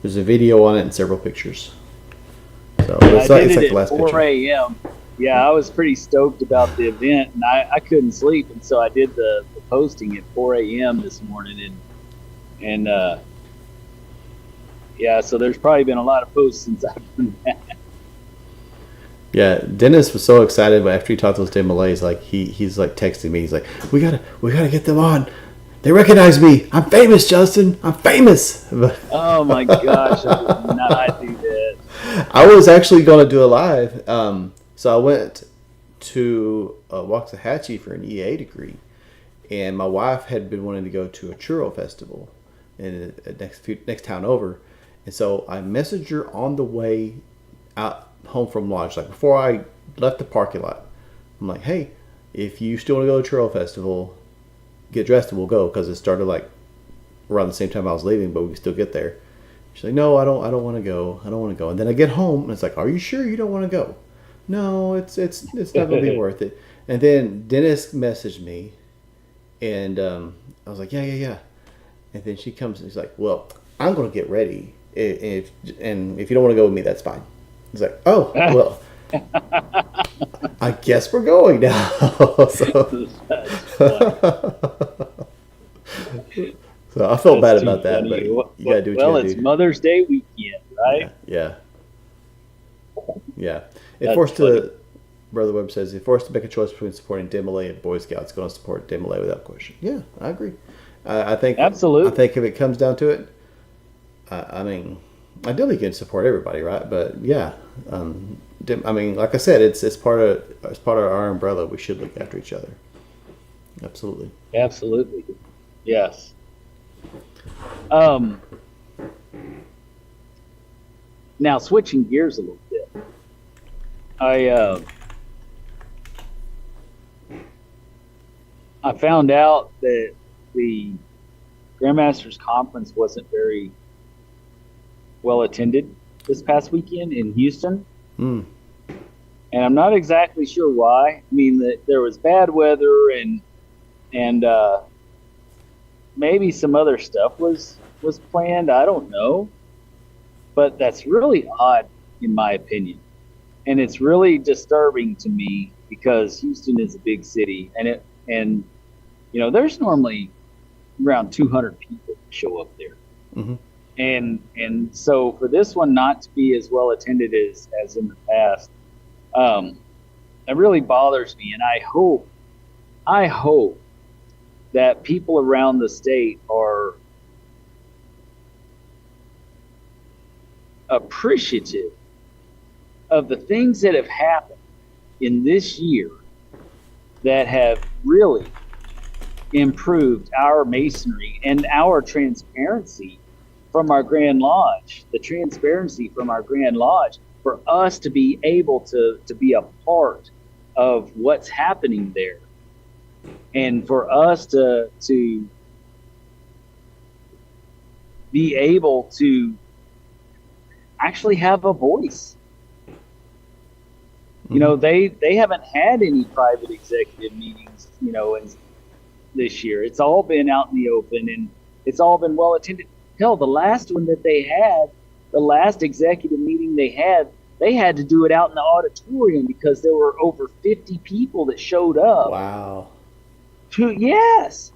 There's a video on it and several pictures. So it's like the last 4 a.m. Yeah, I was pretty stoked about the event, and I couldn't sleep, and so I did the posting at 4 a.m. this morning, and yeah, so there's probably been a lot of posts since I've done that. Yeah, Dennis was so excited, but after he talked to those Malays, like he's like texting me. He's like, "We gotta get them on. They recognize me. I'm famous, Justin. I'm famous." Oh my gosh, I did not do that. I was actually gonna do a live. So I went to Waxahachie for an EA degree, and my wife had been wanting to go to a churro festival in the next town over, and so I messaged her on the way out home from lunch, like before I left the parking lot. I'm like, "Hey, if you still want to go to churro festival, get dressed and we'll go," because it started like around the same time I was leaving, but we could still get there. She's like, "No, I don't want to go. I don't want to go." And then I get home and it's like, "Are you sure you don't want to go?" "No, it's not gonna be worth it." And then Dennis messaged me, and I was like, yeah. And then she comes and she's like, "Well, I'm gonna get ready. If you don't want to go with me, that's fine." He's like, "Oh, well, I guess we're going now." So I felt bad about that, but you gotta do what you gotta do. Well, it's Mother's Day weekend, right? Yeah. If forced to, Brother Webb says, if forced to make a choice between supporting Demolay and Boy Scouts, going to support Demolay without question. Yeah, I agree. I think absolutely. I think if it comes down to it, I mean, ideally you can support everybody, right? But yeah, I mean, like I said, it's part of our umbrella. We should look after each other. Absolutely. Absolutely. Yes. Now switching gears a little bit, I found out that the Grandmasters Conference wasn't very well attended this past weekend in Houston. And I'm not exactly sure why. I mean, there was bad weather and maybe some other stuff was planned. I don't know, but that's really odd in my opinion, and it's really disturbing to me because Houston is a big city, and you know there's normally around 200 people show up there. Mm-hmm. And so for this one not to be as well attended as in the past, it really bothers me. And I hope that people around the state are appreciative of the things that have happened in this year that have really improved our masonry and our transparency from our Grand Lodge, the transparency from our Grand Lodge, for us to be able to be a part of what's happening there. And for us to be able to actually have a voice. Mm-hmm. You know, they haven't had any private executive meetings, you know, this year. It's all been out in the open and it's all been well attended. Hell, the last one that they had, the last executive meeting they had to do it out in the auditorium because there were over 50 people that showed up. Wow. Yes.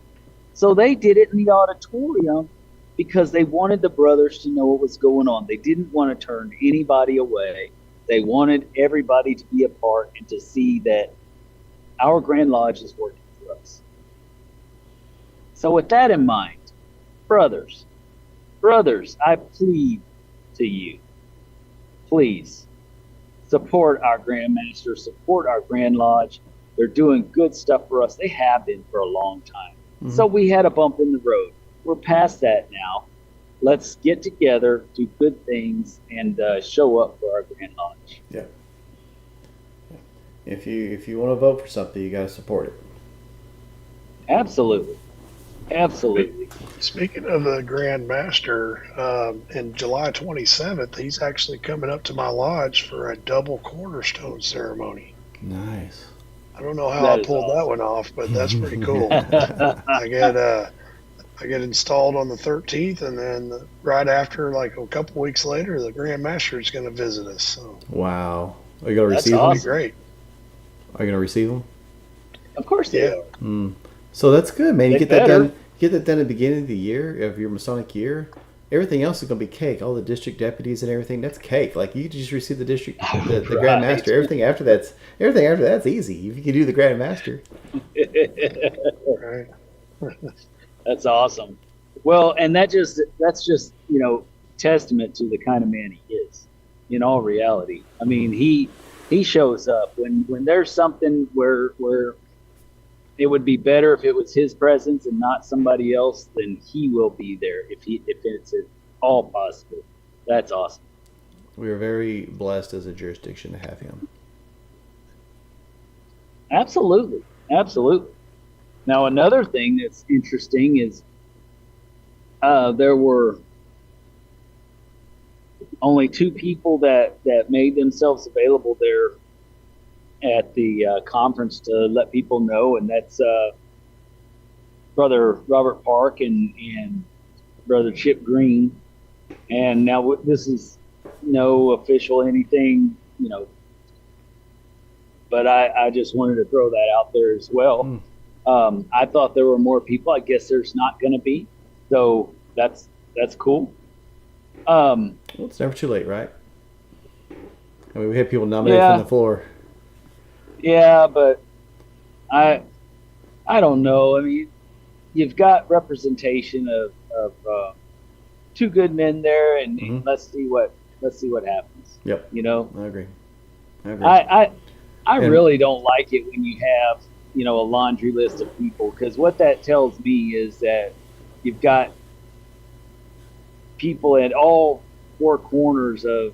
So they did it in the auditorium because they wanted the brothers to know what was going on. They didn't want to turn anybody away. They wanted everybody to be a part and to see that our Grand Lodge is working for us. So with that in mind, brothers, I plead to you, please support our Grandmaster, support our Grand Lodge. They're doing good stuff for us. They have been for a long time. Mm-hmm. So we had a bump in the road. We're past that now. Let's get together, do good things, and show up for our Grand Lodge. Yeah. If you want to vote for something, you got to support it. Absolutely. Absolutely. Speaking of the Grand Master, in July 27th, he's actually coming up to my lodge for a double cornerstone ceremony. Nice. I don't know how I That is pulled that one off, but that's pretty cool. I get installed on the 13th, and then right after, like a couple weeks later, the Grand Master is going to visit us. So Wow. Are you gonna That's receive it'll them? be awesome. great. Are you gonna receive them? Of course they Yeah. are. So that's good, man. You They get that better. done. Get that done at the beginning of the year of your Masonic year. Everything else is gonna be cake. All the district deputies and everything. That's cake. Like you just receive the Grand Right. Master. Everything after that's easy. If you can do the Grand Master. Right. That's awesome. Well, and that's just, testament to the kind of man he is in all reality. I mean, he shows up when there's something where it would be better if it was his presence and not somebody else, then he will be there if it's at all possible. That's awesome. We are very blessed as a jurisdiction to have him. Absolutely. Absolutely. Now, another thing that's interesting is there were only two people that made themselves available there at the conference to let people know, and that's Brother Robert Park and Brother Chip Green. And now this is no official anything, but I just wanted to throw that out there as well. I thought there were more people. I guess there's not going to be, so that's cool. Well, it's never too late, right? I mean, we had people nominated Yeah. from the floor. Yeah, but I don't know. I mean, you've got representation of two good men there, and Mhm. let's see what happens. Yep. I I agree. I And- really don't like it when you have a laundry list of people, because what that tells me is that you've got people at all four corners of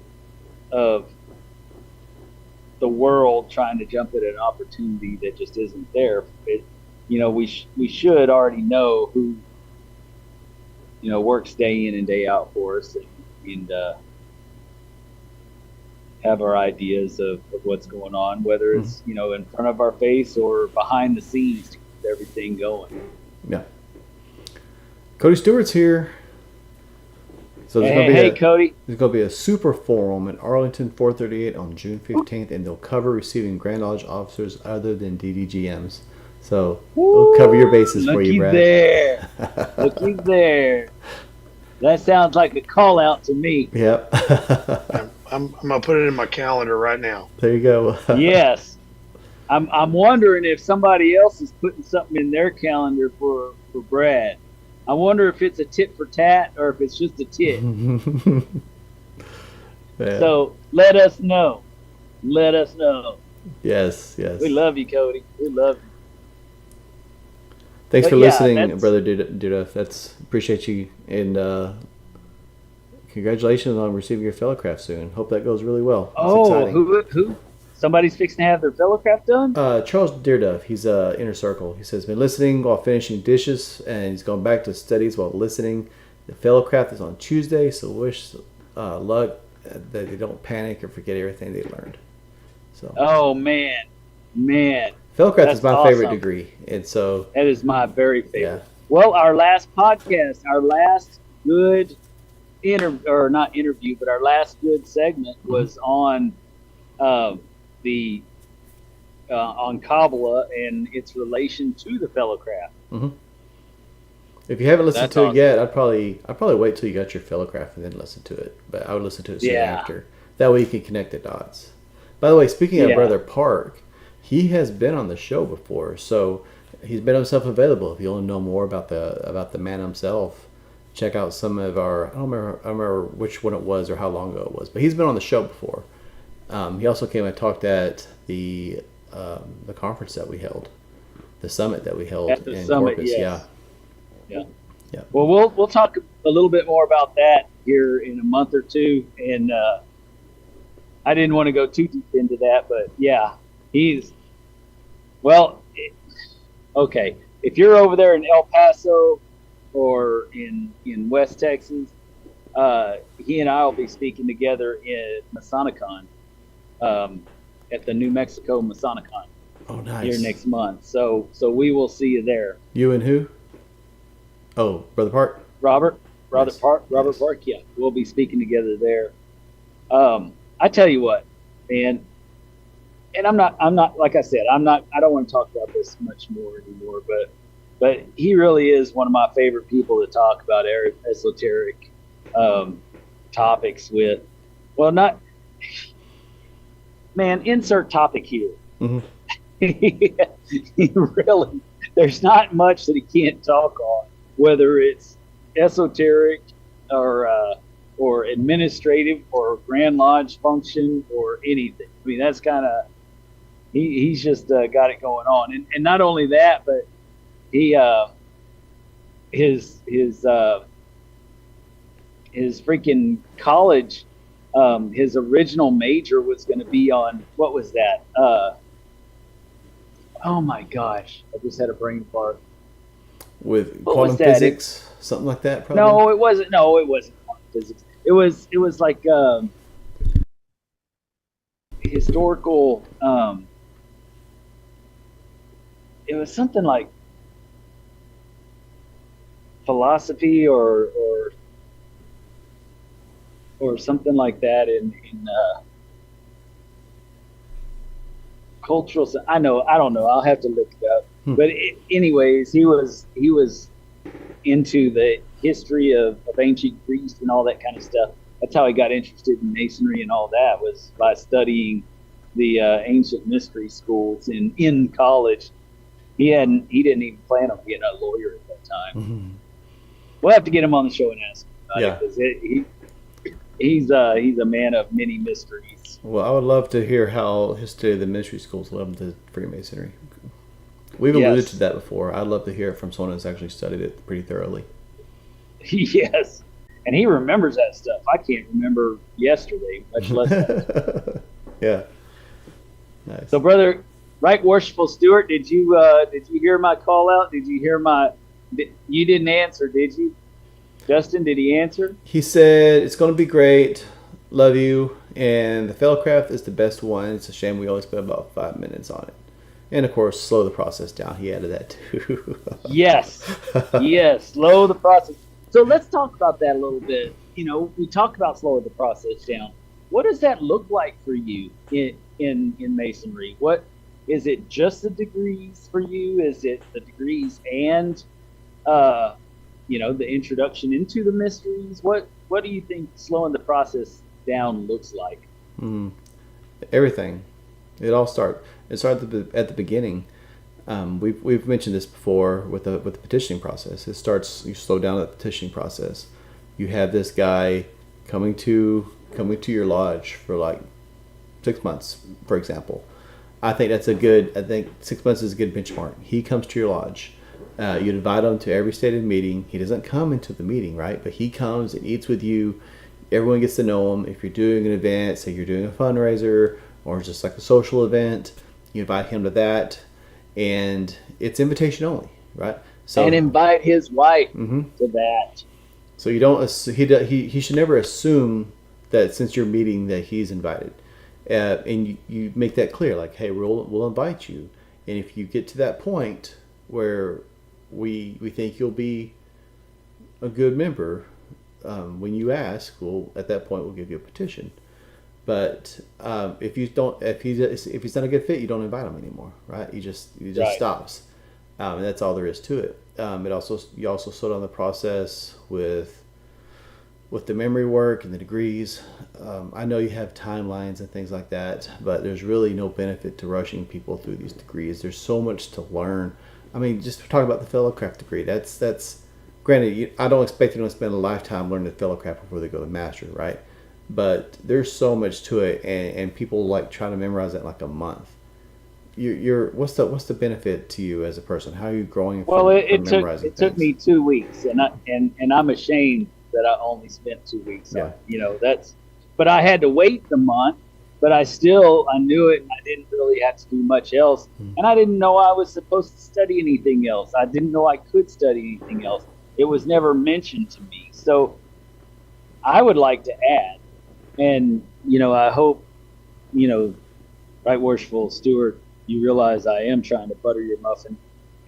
the world trying to jump at an opportunity that just isn't there. We should already know who works day in and day out for us, and have our ideas of what's going on, whether it's in front of our face or behind the scenes to keep everything going. Yeah. Cody Stewart's here. So Hey, Cody. there's going to be a super forum in Arlington 438 on June 15th, and they'll cover receiving Grand Lodge officers other than DDGMs. So we'll cover your bases for you, Brad. There. Looky there. That sounds like a call out to me. Yep. I'm gonna put it in my calendar right now. There you go. Yes. I'm wondering if somebody else is putting something in their calendar for Brad. I wonder if it's a tit for tat or if it's just a tit. Yeah. So let us know. Let us know. Yes. We love you, Cody. We love you. Thanks But for yeah, listening, that's- Brother Duda. That's appreciate you, and congratulations on receiving your fellowcraft soon. Hope that goes really well. It's Oh, exciting. who? Somebody's fixing to have their fellowcraft done? Charles Deerduff, he's Inner Circle. He says, been listening while finishing dishes, and he's going back to studies while listening. The fellowcraft is on Tuesday, so wish luck that they don't panic or forget everything they learned. So Oh, man. fellowcraft that's is my favorite awesome. degree, and so That is my very favorite. yeah, Well, our last podcast, our last good not interview, but our last good segment was on on Kabbalah and its relation to the fellowcraft. if you haven't listened That's to awesome. it yet, I'd probably wait till you got your fellowcraft and then listen to it. But I would listen to it soon Yeah. after. That way you can connect the dots. By the way, speaking of Yeah. Brother Park, he has been on the show before, so he's made himself available. If you want to know more about the man himself, check out some of our. I don't remember which one it was or how long ago it was, but he's been on the show before. He also came and talked at the conference that we held, the summit that we held At the in summit, Corpus. yes. Well, we'll talk a little bit more about that here in a month or two, and I didn't want to go too deep into that, but yeah, okay. if you're over there in El Paso or in West Texas, he and I will be speaking together at Masonicon, at the New Mexico Masonicon. Oh, nice. Here next month. So we will see you there. You and who? Oh, Brother Park? Robert Nice. Park, Nice. yeah. We'll be speaking together there. I tell you what, man, and I'm not like I said, I don't want to talk about this much more anymore, but he really is one of my favorite people to talk about esoteric topics with. Well, not man, insert topic here. Mm-hmm. He really, there's not much that he can't talk on, whether it's esoteric or administrative or Grand Lodge function or anything. I mean, that's kind of he's just got it going on, and not only that, but he his freaking college, his original major was going to be on, what was that? Oh my gosh, I just had a brain fart. With What quantum was that? physics, something like that, probably? No, it wasn't. No, it wasn't quantum physics. It was like historical. It was something like philosophy or something like that in cultural. I don't know. I'll have to look it up. But anyways, he was into the history of ancient Greece and all that kind of stuff. That's how he got interested in Masonry and all that, was by studying the ancient mystery schools in college. He didn't even plan on getting a lawyer at that time. Mm-hmm. We'll have to get him on the show and ask him about Yeah. it, because he's a man of many mysteries. Well, I would love to hear how history of the mystery schools led to Freemasonry. We've Yes. alluded to that before. I'd love to hear it from someone who's actually studied it pretty thoroughly. Yes, and he remembers that stuff. I can't remember yesterday, much less that. Yeah. Nice. So, brother, Right Worshipful Stewart, did you hear my call out? Did you hear you didn't answer, did you? Justin, did he answer? He said, it's going to be great. Love you. And the Fellcraft is the best one. It's a shame we only spent about 5 minutes on it. And, of course, slow the process down. He added that, too. Yes. Yes, slow the process. So let's talk about that a little bit. You know, we talk about slowing the process down. What does that look like for you in Masonry? What is it? Just the degrees for you? Is it the degrees and the introduction into the mysteries? What do you think slowing the process down looks like? Everything. It starts at the beginning. We've mentioned this before with the petitioning process. It starts, you slow down the petitioning process. You have this guy coming to your lodge for like 6 months, for example. I think 6 months is a good benchmark. He comes to your lodge. You invite him to every stated meeting. He doesn't come into the meeting, right? But he comes and eats with you. Everyone gets to know him. If you're doing an event, say you're doing a fundraiser or just like a social event, you invite him to that, and it's invitation only, right? So, and invite his wife to that. So you don't. He should never assume that since you're meeting that he's invited, and you make that clear. Like, hey, we'll invite you, and if you get to that point where we think you'll be a good member, when you ask, at that point we'll give you a petition. But if he's not a good fit, you don't invite him anymore, right? You just Right. stops, and that's all there is to it. You also slow down the process with the memory work and the degrees. I know you have timelines and things like that, but there's really no benefit to rushing people through these degrees. There's so much to learn. I mean, just talk about the Fellowcraft degree. That's granted. I don't expect you to spend a lifetime learning the Fellowcraft before they go to master, right? But there's so much to it, and people like try to memorize it in like a month. What's the benefit to you as a person? How are you growing? Well, it memorizing took me 2 weeks, and I'm ashamed that I only spent 2 weeks. Yeah. But I had to wait the month but I knew it, and I didn't really have to do much else. And I didn't know I was supposed to study anything else. I didn't know I could study anything else. It was never mentioned to me. So I would like to add, and I hope, Right Worshipful Stewart, you realize I am trying to butter your muffin,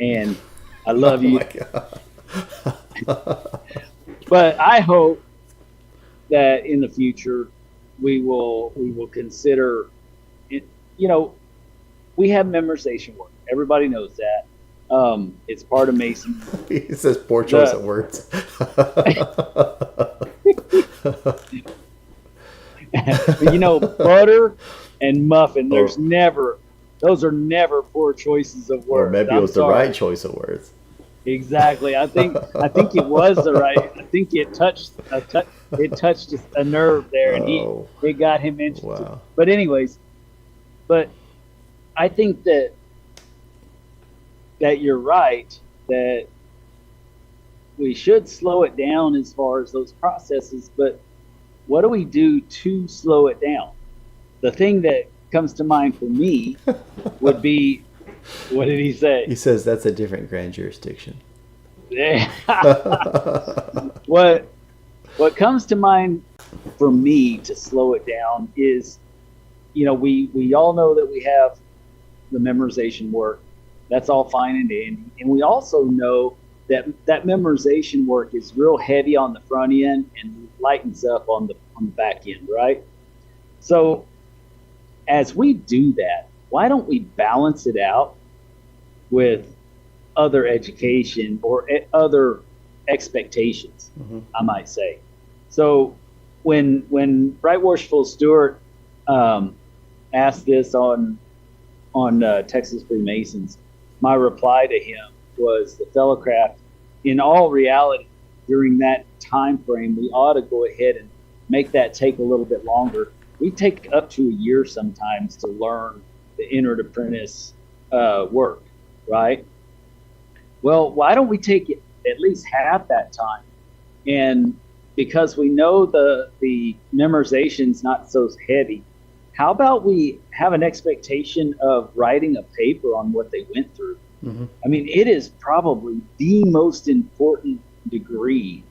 and I love you. My God. But I hope that in the future we will consider it. We have memorization work. Everybody knows that. It's part of Masonry. He says poor choice of words. Butter and muffin. Those are never poor choices of words. Or maybe it was the right choice of words. Exactly. I think it was the right. I think it touched a nerve there, and it got him interested. Wow. But anyways, I think that you're right, that we should slow it down as far as those processes. But what do we do to slow it down? The thing that comes to mind for me would be, what did he say? He says that's a different grand jurisdiction. What comes to mind for me to slow it down is, we all know that we have the memorization work. That's all fine and dandy. And we also know that memorization work is real heavy on the front end and lightens up on the back end, right? So as we do that, why don't we balance it out with other education or other expectations, I might say. So when Right Worshipful Stewart asked this on Texas Freemasons, my reply to him was, the fellowcraft, in all reality, during that time frame, we ought to go ahead and make that take a little bit longer. We take up to a year sometimes to learn the entered apprentice work, right? Well, why don't we take it at least half that time? And because we know the memorization's not so heavy, how about we have an expectation of writing a paper on what they went through? I mean, it is probably the most important degree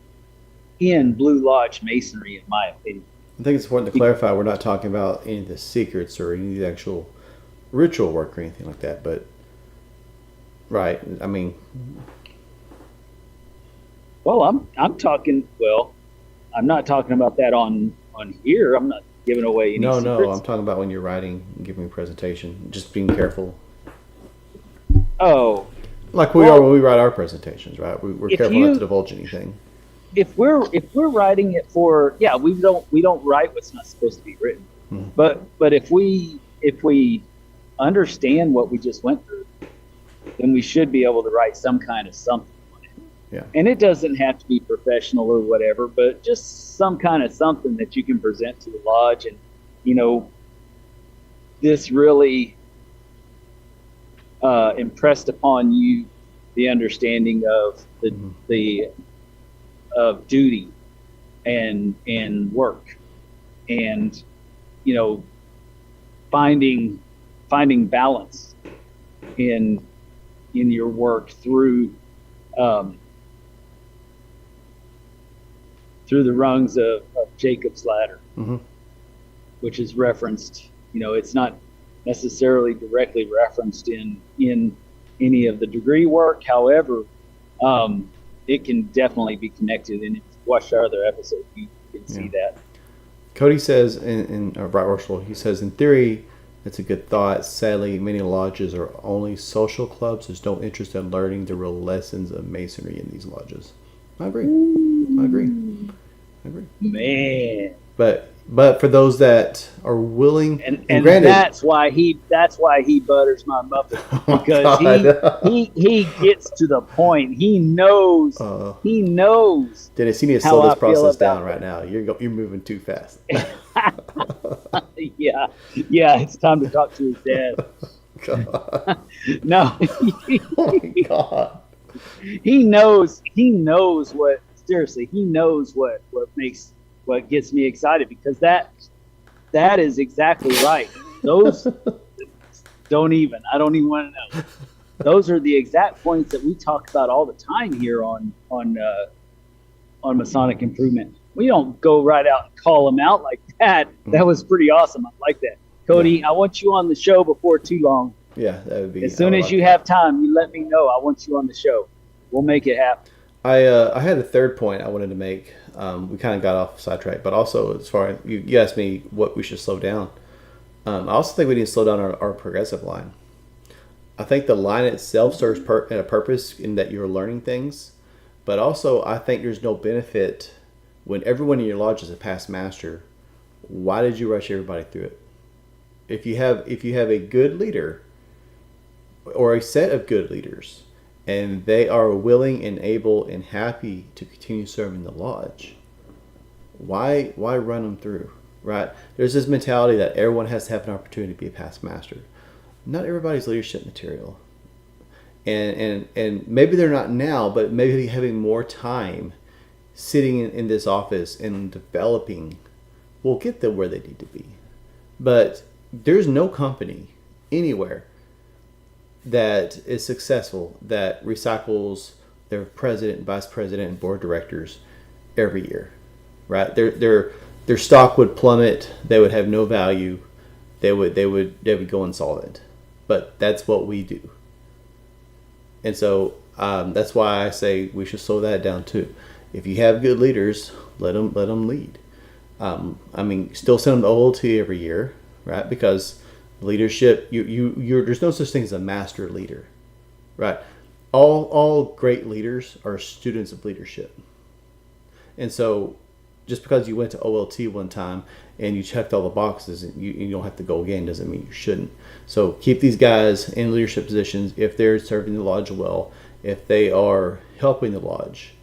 in Blue Lodge Masonry, in my opinion. I think it's important to clarify we're not talking about any of the secrets or any of the actual ritual work or anything like that, but right, I mean, well, I'm talking, I'm not talking about that on here. I'm not giving away any secrets. No, I'm talking about when you're writing and giving a presentation, just being careful. Oh, like we are when we write our presentations, right? We're careful not to divulge anything. If we're writing it for, we don't write what's not supposed to be written. But if we understand what we just went through, then we should be able to write some kind of something on it. Yeah. And it doesn't have to be professional or whatever, but just some kind of something that you can present to the lodge. And this really impressed upon you the understanding of the of duty and work, and finding balance in your work through the rungs of Jacob's ladder, which is referenced. It's not necessarily directly referenced in any of the degree work. However, it can definitely be connected, and if you watch our other episodes, you can see that. Cody says in Right Worshipful, he says, in theory, it's a good thought. Sadly, many lodges are only social clubs. There's no interest in learning the real lessons of Masonry in these lodges. I agree. Man. But for those that are willing, and granted, that's why he butters my muffin, because he gets to the point. He knows. Dennis, you need to slow this process down right now. You're moving too fast. Yeah, it's time to talk to his dad. God. No. Oh my God. He knows what. Seriously, he knows what gets me excited, because That is exactly right. Those I don't even want to know. Those are the exact points that we talk about all the time here on Masonic Improvement. We don't go right out and call them out like that. That was pretty awesome. I like that. Cody, Yeah. I want you on the show before too long. Yeah, that would be. As soon as you have time, you let me know. I want you on the show. We'll make it happen. I had a third point I wanted to make. We kind of got off sidetrack, but also as far as you asked me what we should slow down. I also think we need to slow down our progressive line. I think the line itself serves a purpose in that you're learning things, but also I think there's no benefit when everyone in your lodge is a past master. Why did you rush everybody through it? If you have a good leader or a set of good leaders, and they are willing and able and happy to continue serving the lodge, why run them through? Right? There's this mentality that everyone has to have an opportunity to be a past master. Not everybody's leadership material, and maybe they're not now, but maybe having more time sitting in this office and developing will get them where they need to be. But there's no company anywhere that is successful that recycles their president, vice president, and board directors every year, right? Their stock would plummet. They would have no value. They would go insolvent. But that's what we do, and so that's why I say we should slow that down too. If you have good leaders, let them lead. Still send them to OLT every year, right? Because leadership, there's no such thing as a master leader, right? All great leaders are students of leadership, and so just because you went to OLT one time and you checked all the boxes and you don't have to go again doesn't mean you shouldn't. So keep these guys in leadership positions if they're serving the lodge well, if they are helping the lodge,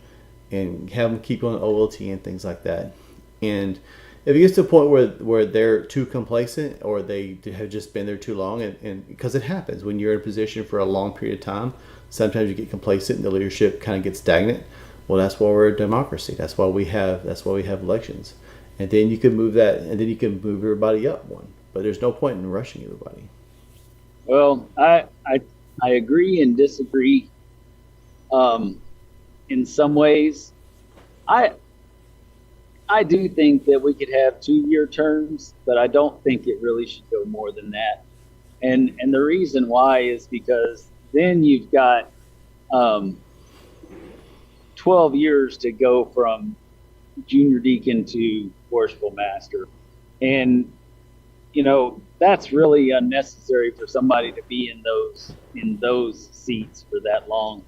and have them keep going to OLT and things like that. And if it gets to a point where they're too complacent or they have just been there too long, and because it happens when you're in a position for a long period of time, sometimes you get complacent and the leadership kind of gets stagnant. Well, that's why we're a democracy. That's why we have elections, and then you can move that, and then you can move everybody up one. But there's no point in rushing everybody. Well, I agree and disagree. In some ways, I do think that we could have 2-year terms, but I don't think it really should go more than that. And the reason why is because then you've got 12 years to go from junior deacon to worshipful master. And, that's really unnecessary for somebody to be in those seats for that long.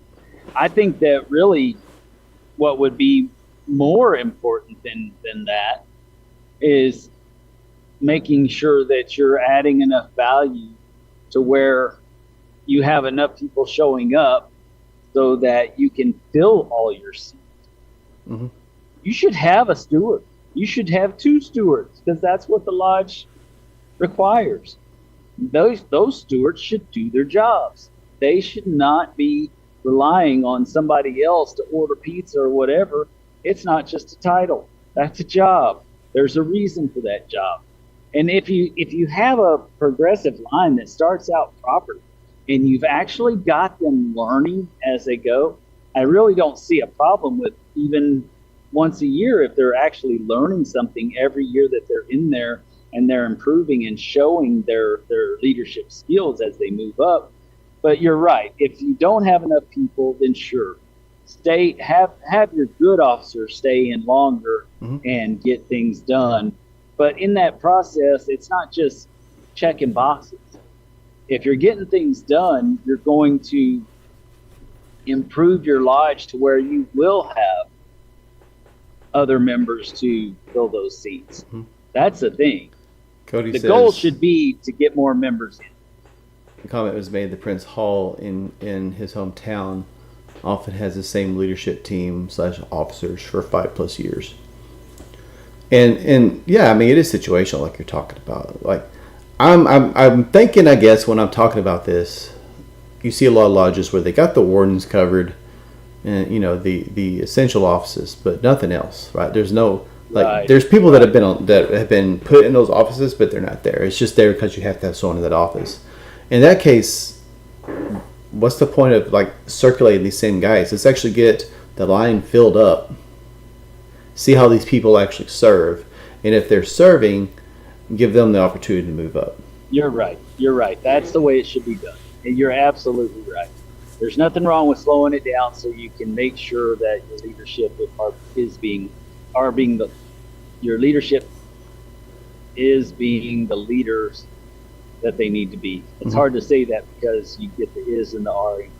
I think that really what would be more important than that is making sure that you're adding enough value to where you have enough people showing up so that you can fill all your seats. Mm-hmm. You should have a steward. You should have 2 stewards because that's what the lodge requires. Those stewards should do their jobs. They should not be relying on somebody else to order pizza or whatever. It's not just a title. That's a job. There's a reason for that job. And if you have a progressive line that starts out properly and you've actually got them learning as they go, I really don't see a problem with even once a year if they're actually learning something every year that they're in there and they're improving and showing their leadership skills as they move up. But you're right. If you don't have enough people, then sure, have your good officers stay in longer and get things done. But in that process, it's not just checking boxes. If you're getting things done, you're going to improve your lodge to where you will have other members to fill those seats. That's the thing. Cody says, goal should be to get more members in. The comment was made that Prince Hall in his hometown often has the same leadership team / officers for 5+ years. And yeah, it is situational like you're talking about. Like I'm thinking, I guess, when I'm talking about this, you see a lot of lodges where they got the wardens covered and the essential offices, but nothing else, right? There's no Like Right. there's people that have been put in those offices, but they're not there. It's just there because you have to have someone in that office. In that case, what's the point of like circulating these same guys? Let's actually get the line filled up. See how these people actually serve, and if they're serving, give them the opportunity to move up. You're right. You're right. That's the way it should be done. And you're absolutely right. There's nothing wrong with slowing it down so you can make sure that your leadership your leadership is being the leaders that they need to be. It's hard to say that because you get the is and the are included.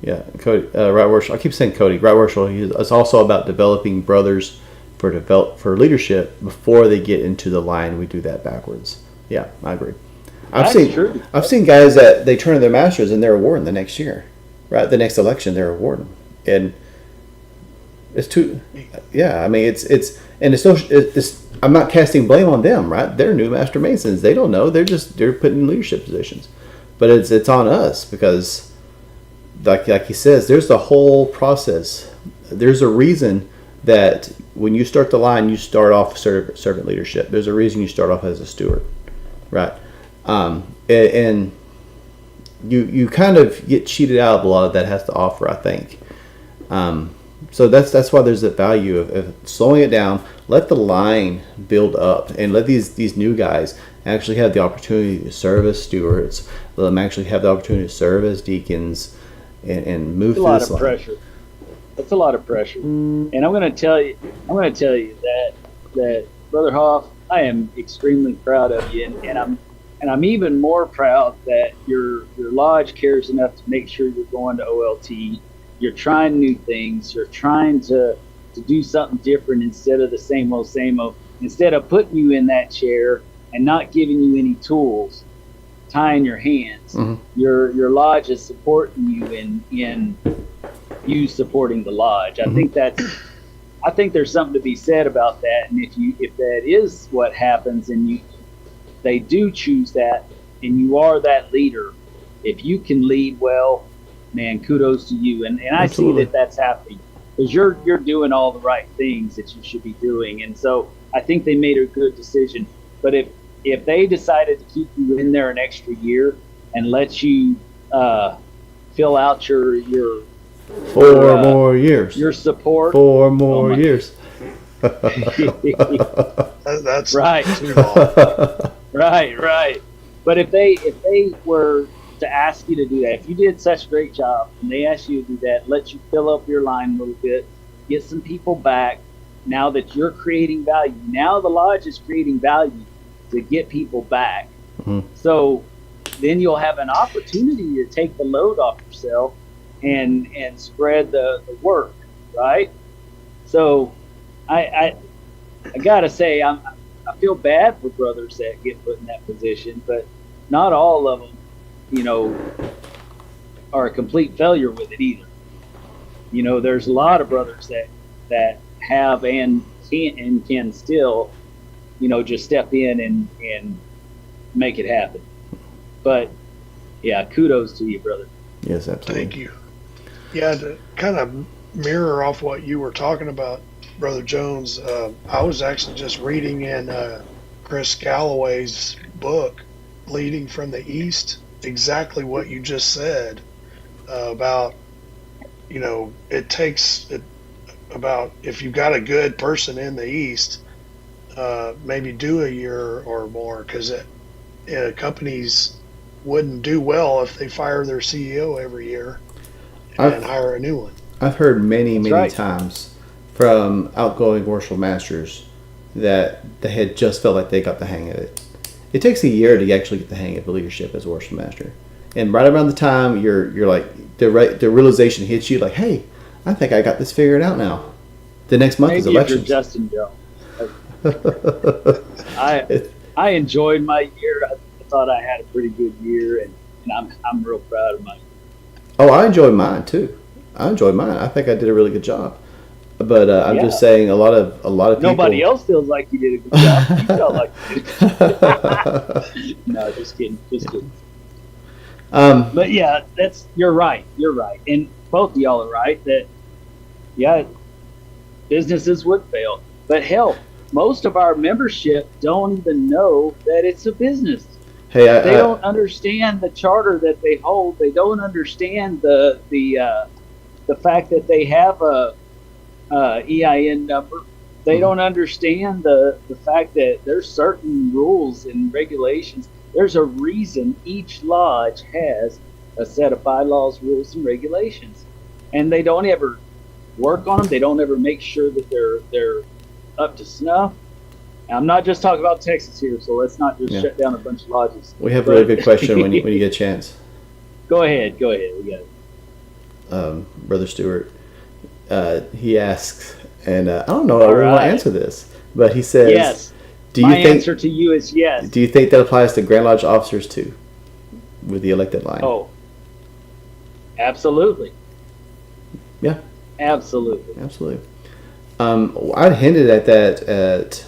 Yeah, Cody, right worship. I keep saying Cody. Right worship. It's also about developing brothers for leadership before they get into the line. We do that backwards. Yeah, I agree. I've seen guys that they turn in their masters and they're awarding the next year, right? The next election they're awarding, and it's too. Yeah, I mean it's I'm not casting blame on them, right? They're new master masons. They don't know. They're put in leadership positions, but it's on us because. Like he says, there's the whole process. There's a reason that when you start the line, you start off servant leadership. There's a reason you start off as a steward, right? And you kind of get cheated out of a lot of that has to offer, I think. So that's why there's the value of slowing it down. Let the line build up, and let these new guys actually have the opportunity to serve as stewards. Let them actually have the opportunity to serve as deacons. And move through this line. That's a lot of pressure. And I'm going to tell you that Brother Hoff, I am extremely proud of you, and I'm even more proud that your lodge cares enough to make sure you're going to OLT. You're trying new things. You're trying to do something different instead of the same old. Instead of putting you in that chair and not giving you any tools, tying your hands. Your lodge is supporting you in you supporting the lodge. I think there's something to be said about that. And if that is what happens and they do choose that and you are that leader, if you can lead well, man, kudos to you. And I see that's happening because you're doing all the right things that you should be doing. And so I think they made a good decision. But if they decided to keep you in there an extra year and let you fill out your 4 more years, your support, 4 more years. That's right. Too long. Right. But if they were to ask you to do that, if you did such a great job and they asked you to do that, let you fill up your line a little bit, get some people back. Now that you're creating value, now the lodge is creating value to get people back. So then you'll have an opportunity to take the load off yourself and spread the work, right? So I gotta say I feel bad for brothers that get put in that position, but not all of them, are a complete failure with it either. There's a lot of brothers that have and can still just step in and make it happen. But yeah, kudos to you, brother. Yes, absolutely. Thank you. Yeah, to kind of mirror off what you were talking about, Brother Jones, I was actually just reading in Chris Galloway's book, Leading from the East, exactly what you just said about, it takes about if you've got a good person in the East, maybe do a year or more, because companies wouldn't do well if they fire their CEO every year and hire a new one. I've heard many times from outgoing worship masters that they had just felt like they got the hang of it. It takes a year to actually get the hang of the leadership as a worship master, and right around the time you're like the realization hits you, like, hey, I think I got this figured out now. The next month is elections. If you're Justin Jones. I enjoyed my year. I thought I had a pretty good year, and I'm real proud of mine. Oh, I enjoyed mine too. I think I did a really good job. But I'm just saying, a lot of people. Nobody else feels like you did a good job. You felt like you did. No, just kidding. But yeah, you're right, and both of y'all are right that businesses would fail. But hell, most of our membership don't even know that it's a business. Hey, They don't understand the charter that they hold. They don't understand the fact that they have a EIN number. They don't understand the fact that there's certain rules and regulations. There's a reason each lodge has a set of bylaws, rules, and regulations, and they don't ever work on them. They don't ever make sure that they're up to snuff. I'm not just talking about Texas here, so let's not just shut down a bunch of lodges. We have a really good question when you get a chance. Go ahead. We got it. Brother Stewart, he asks, and I don't know, I really want to answer this, but he says, yes. My answer to you is yes. Do you think that applies to Grand Lodge officers too, with the elected line? Oh, absolutely. Yeah. Absolutely. I'd hinted at that at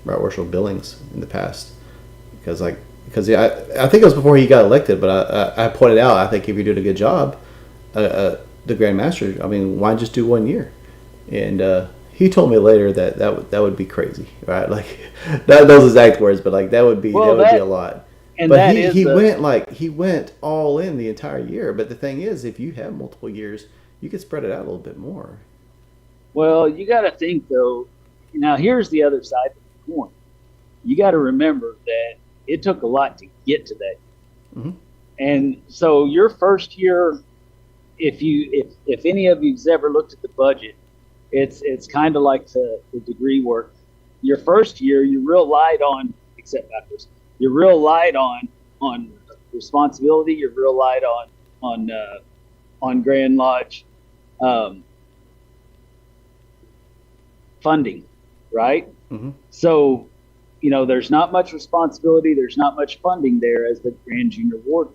Right Worship Billings in the past, because I think it was before he got elected, but I pointed out, I think if you're doing a good job, the Grand Master, I mean, why just do 1 year? And he told me later that would be crazy, right? Like, not those exact words, but like that would be a lot. And but he went all in the entire year. But the thing is, if you have multiple years, you could spread it out a little bit more. Well, you got to think though. Now, here's the other side of the coin. You got to remember that it took a lot to get to that. Mm-hmm. And so your first year, if any of you's ever looked at the budget, it's kind of like the degree work. Your first year, you're real light on, except backwards. You're real light on responsibility. You're real light on Grand Lodge funding, right? Mm-hmm. So, there's not much responsibility. There's not much funding there as the Grand Junior Ward.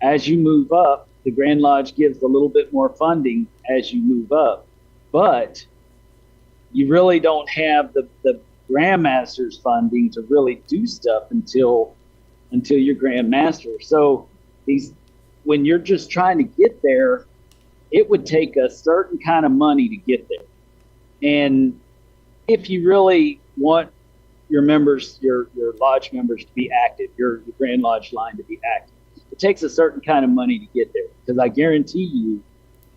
As you move up, the Grand Lodge gives a little bit more funding as you move up, but you really don't have the Grand Master's funding to really do stuff until you're Grand Master. So when you're just trying to get there, it would take a certain kind of money to get there. And if you really want your members, your lodge members to be active, your Grand Lodge line to be active, it takes a certain kind of money to get there. Because I guarantee you,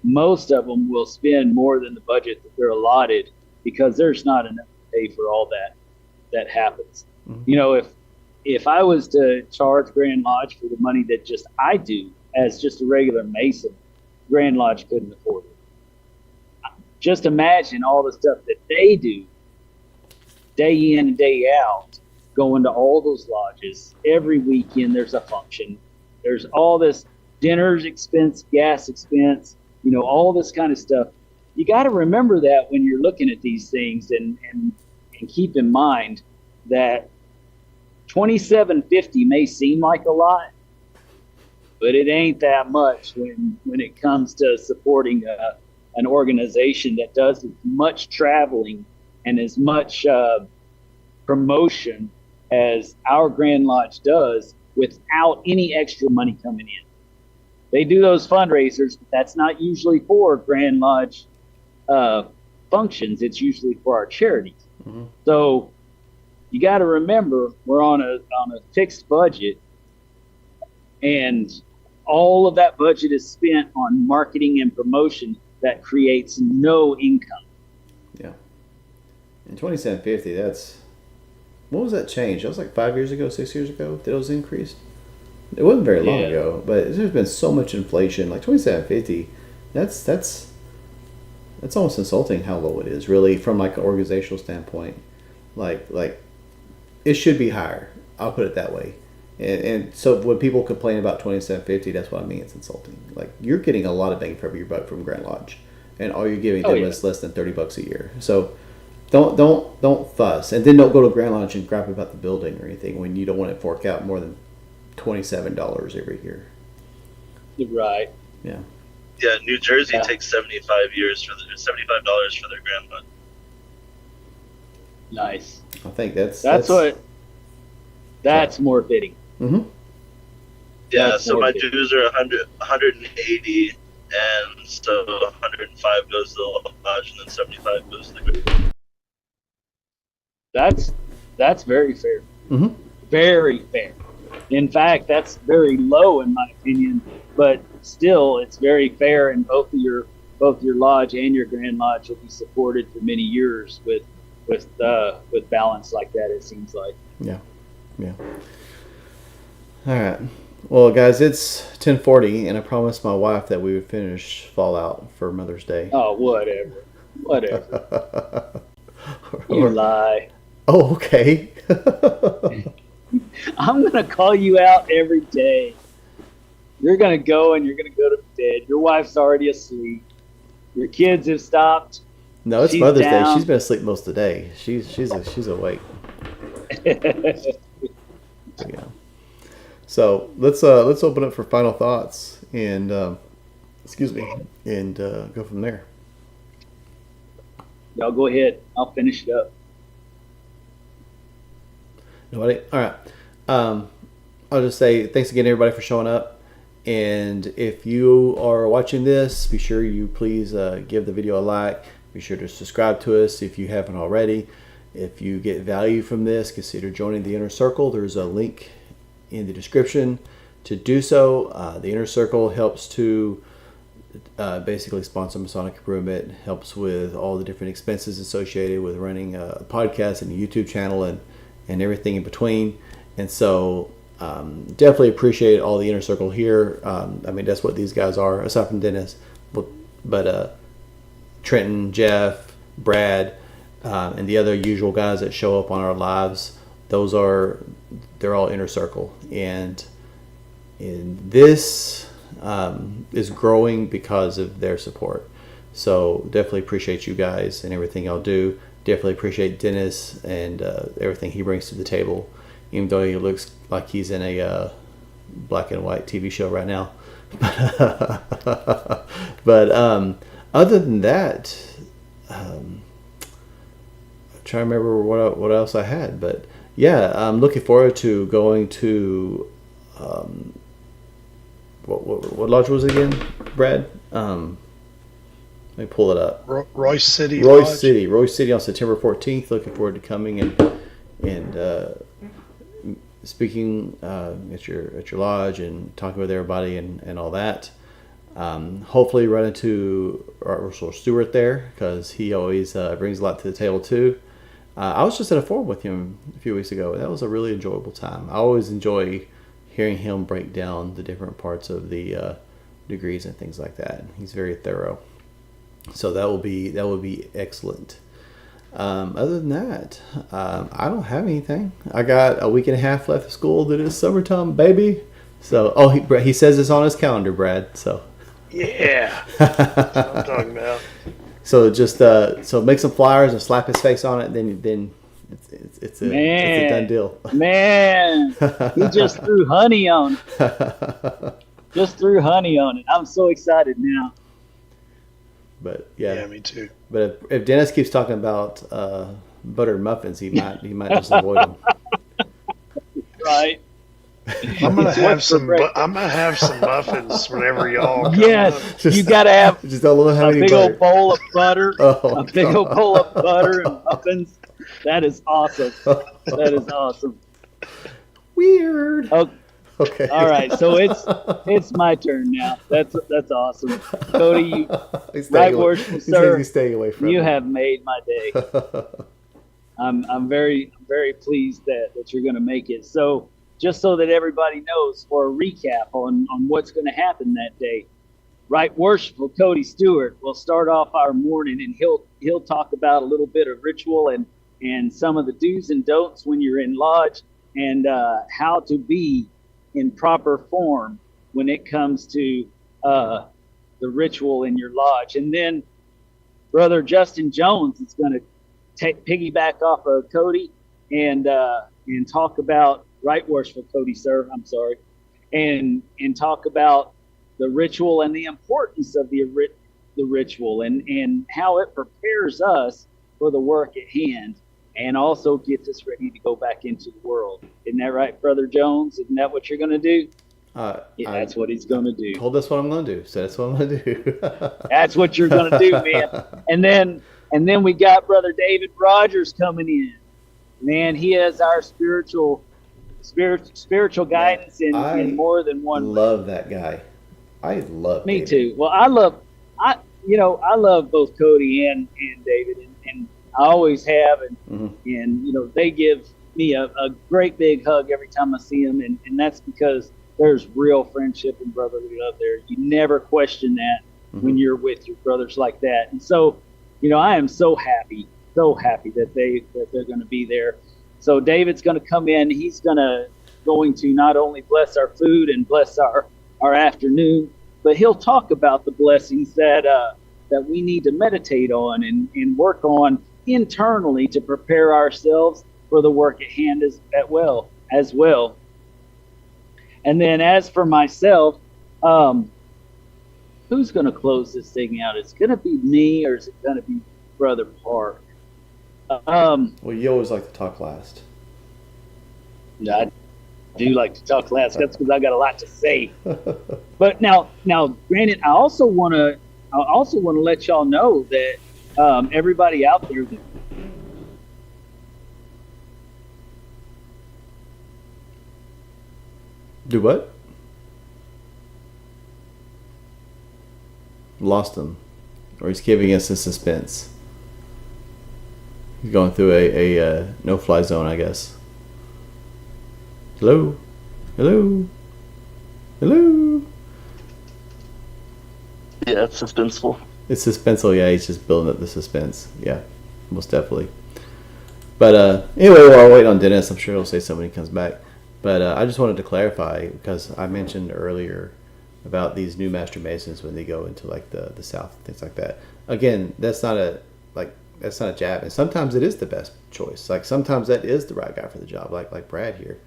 most of them will spend more than the budget that they're allotted, because there's not enough to pay for all that happens. Mm-hmm. If I was to charge Grand Lodge for the money that just I do as just a regular Mason, Grand Lodge couldn't afford it. Just imagine all the stuff that they do day in and day out, going to all those lodges. Every weekend there's a function. There's all this dinners expense, gas expense, all this kind of stuff. You got to remember that when you're looking at these things, and keep in mind that $27.50 may seem like a lot, but it ain't that much when it comes to supporting an organization that does as much traveling and as much promotion as our Grand Lodge does without any extra money coming in. They do those fundraisers, but that's not usually for Grand Lodge functions. It's usually for our charities. Mm-hmm. So you got to remember, we're on a fixed budget, and all of that budget is spent on marketing and promotion that creates no income. Yeah. And $27.50, when was that change? That was like 5 years ago, 6 years ago that it was increased. It wasn't very long ago, but there's been so much inflation. Like $27.50, that's almost insulting how low it is, really, from like an organizational standpoint. Like it should be higher. I'll put it that way. And so when people complain about $27.50, that's what I mean. It's insulting. Like, you're getting a lot of bang for your buck from Grand Lodge, and all you're giving them is less than $30 a year. So don't fuss, and then don't go to Grand Lodge and gripe about the building or anything when you don't want to fork out more than $27 every year. Right. Yeah. Yeah, New Jersey takes $75 for their Grand Lodge. Nice. I think that's more fitting. Mm-hmm. Yeah, so my dues are 180, and so 105 goes to the lodge, and then 75 goes to the group. That's very fair. Mm-hmm. Very fair. In fact, that's very low in my opinion, but still, it's very fair, and both your lodge and your Grand Lodge will be supported for many years with balance like that. It seems like. Yeah. All right. Well, guys, it's 10:40, and I promised my wife that we would finish Fallout for Mother's Day. Oh, whatever. You lie. Oh, okay. I'm gonna call you out every day. You're gonna go and you're gonna go to bed. Your wife's already asleep. Your kids have stopped. No, it's She's Mother's down. Day. She's been asleep most of the day. She's awake. Yeah. So let's open up for final thoughts and go from there. Y'all go ahead. I'll finish it up. Nobody? All right. I'll just say thanks again, everybody, for showing up. And if you are watching this, be sure you please give the video a like. Be sure to subscribe to us if you haven't already. If you get value from this, consider joining the Inner Circle. There's a link in the description to do so. The Inner Circle helps to basically sponsor Masonic Improvement, helps with all the different expenses associated with running a podcast and a YouTube channel and everything in between. And so definitely appreciate all the Inner Circle here. I mean, that's what these guys are, aside from Dennis. But Trenton, Jeff, Brad, and the other usual guys that show up on our lives, they're all Inner Circle. And this is growing because of their support. So definitely appreciate you guys and everything y'all do. Definitely appreciate Dennis and everything he brings to the table, even though he looks like he's in a black and white TV show right now. But other than that, I'm trying to remember what else I had. But yeah, I'm looking forward to going to what lodge was it again, Brad? Let me pull it up. Royce City. Royce City on September 14th. Looking forward to coming and speaking at your lodge and talking with everybody and all that. Hopefully run into Russell Stewart there, because he always brings a lot to the table too. I was just at a forum with him a few weeks ago. That was a really enjoyable time. I always enjoy hearing him break down the different parts of the degrees and things like that. He's very thorough. So that will be excellent. Other than that, I don't have anything. I got a week and a half left of school. Then it's summertime, baby. So, he says it's on his calendar, Brad. So, yeah, that's what I'm talking about. So just so make some flyers and slap his face on it. Then it's a done deal. Man, he just threw honey on it. I'm so excited now. But yeah, me too. But if Dennis keeps talking about buttered muffins, he might just avoid them. Right. I'm gonna have some muffins whenever y'all come. Yes, you gotta have just don't let a big old bowl of butter. Oh, a big old bowl of butter and muffins. That is awesome. That is awesome. Weird. Okay. All right, so it's my turn now. That's awesome. Cody, right worshipful sir, he's staying away from you me. have made my day. I'm very pleased that you're going to make it. So just so that everybody knows, for a recap on what's going to happen that day, Right Worshipful Cody Stewart will start off our morning, and he'll talk about a little bit of ritual and some of the do's and don'ts when you're in lodge, and how to be in proper form when it comes to the ritual in your lodge. And then Brother Justin Jones is going to piggyback off of Cody and talk about Right Worshipful Cody, sir. I'm sorry, and talk about the ritual and the importance of the ritual and how it prepares us for the work at hand, and also gets us ready to go back into the world. Isn't that right, Brother Jones? Isn't that what you're going to do? Yeah, that's what he's going to do. Told that's what I'm going to do. So that's what I'm going to do. That's what you're going to do, man. And then we got Brother David Rogers coming in. Man, he has our spiritual guidance in more than one way. Love that guy. I love Me David. too. Well, I love both Cody and David, and I always have, and they give me a great big hug every time I see them, and that's because there's real friendship and brotherhood out there. You never question that when you're with your brothers like that. And so, I am so happy that they're going to be there. So David's going to come in. He's going to not only bless our food and bless our afternoon, but he'll talk about the blessings that we need to meditate on and work on internally to prepare ourselves for the work at hand as well. And then as for myself, who's going to close this thing out? Is it going to be me, or is it going to be Brother Park? Well, you always like to talk last. I do like to talk last. That's because I got a lot to say. But now, granted, I also want to let y'all know that everybody out there. Do what? Lost him, or he's giving us a suspense. He's going through a no-fly zone, I guess. Hello? Hello? Hello? Yeah, it's suspenseful. It's suspenseful, yeah. He's just building up the suspense. Yeah, most definitely. But anyway, while we're waiting on Dennis, I'm sure he'll say something when he comes back. But I just wanted to clarify, because I mentioned earlier about these new Master Masons when they go into like the South and things like that. Again, that's not a jab. And sometimes it is the best choice. Like sometimes that is the right guy for the job, like Brad here.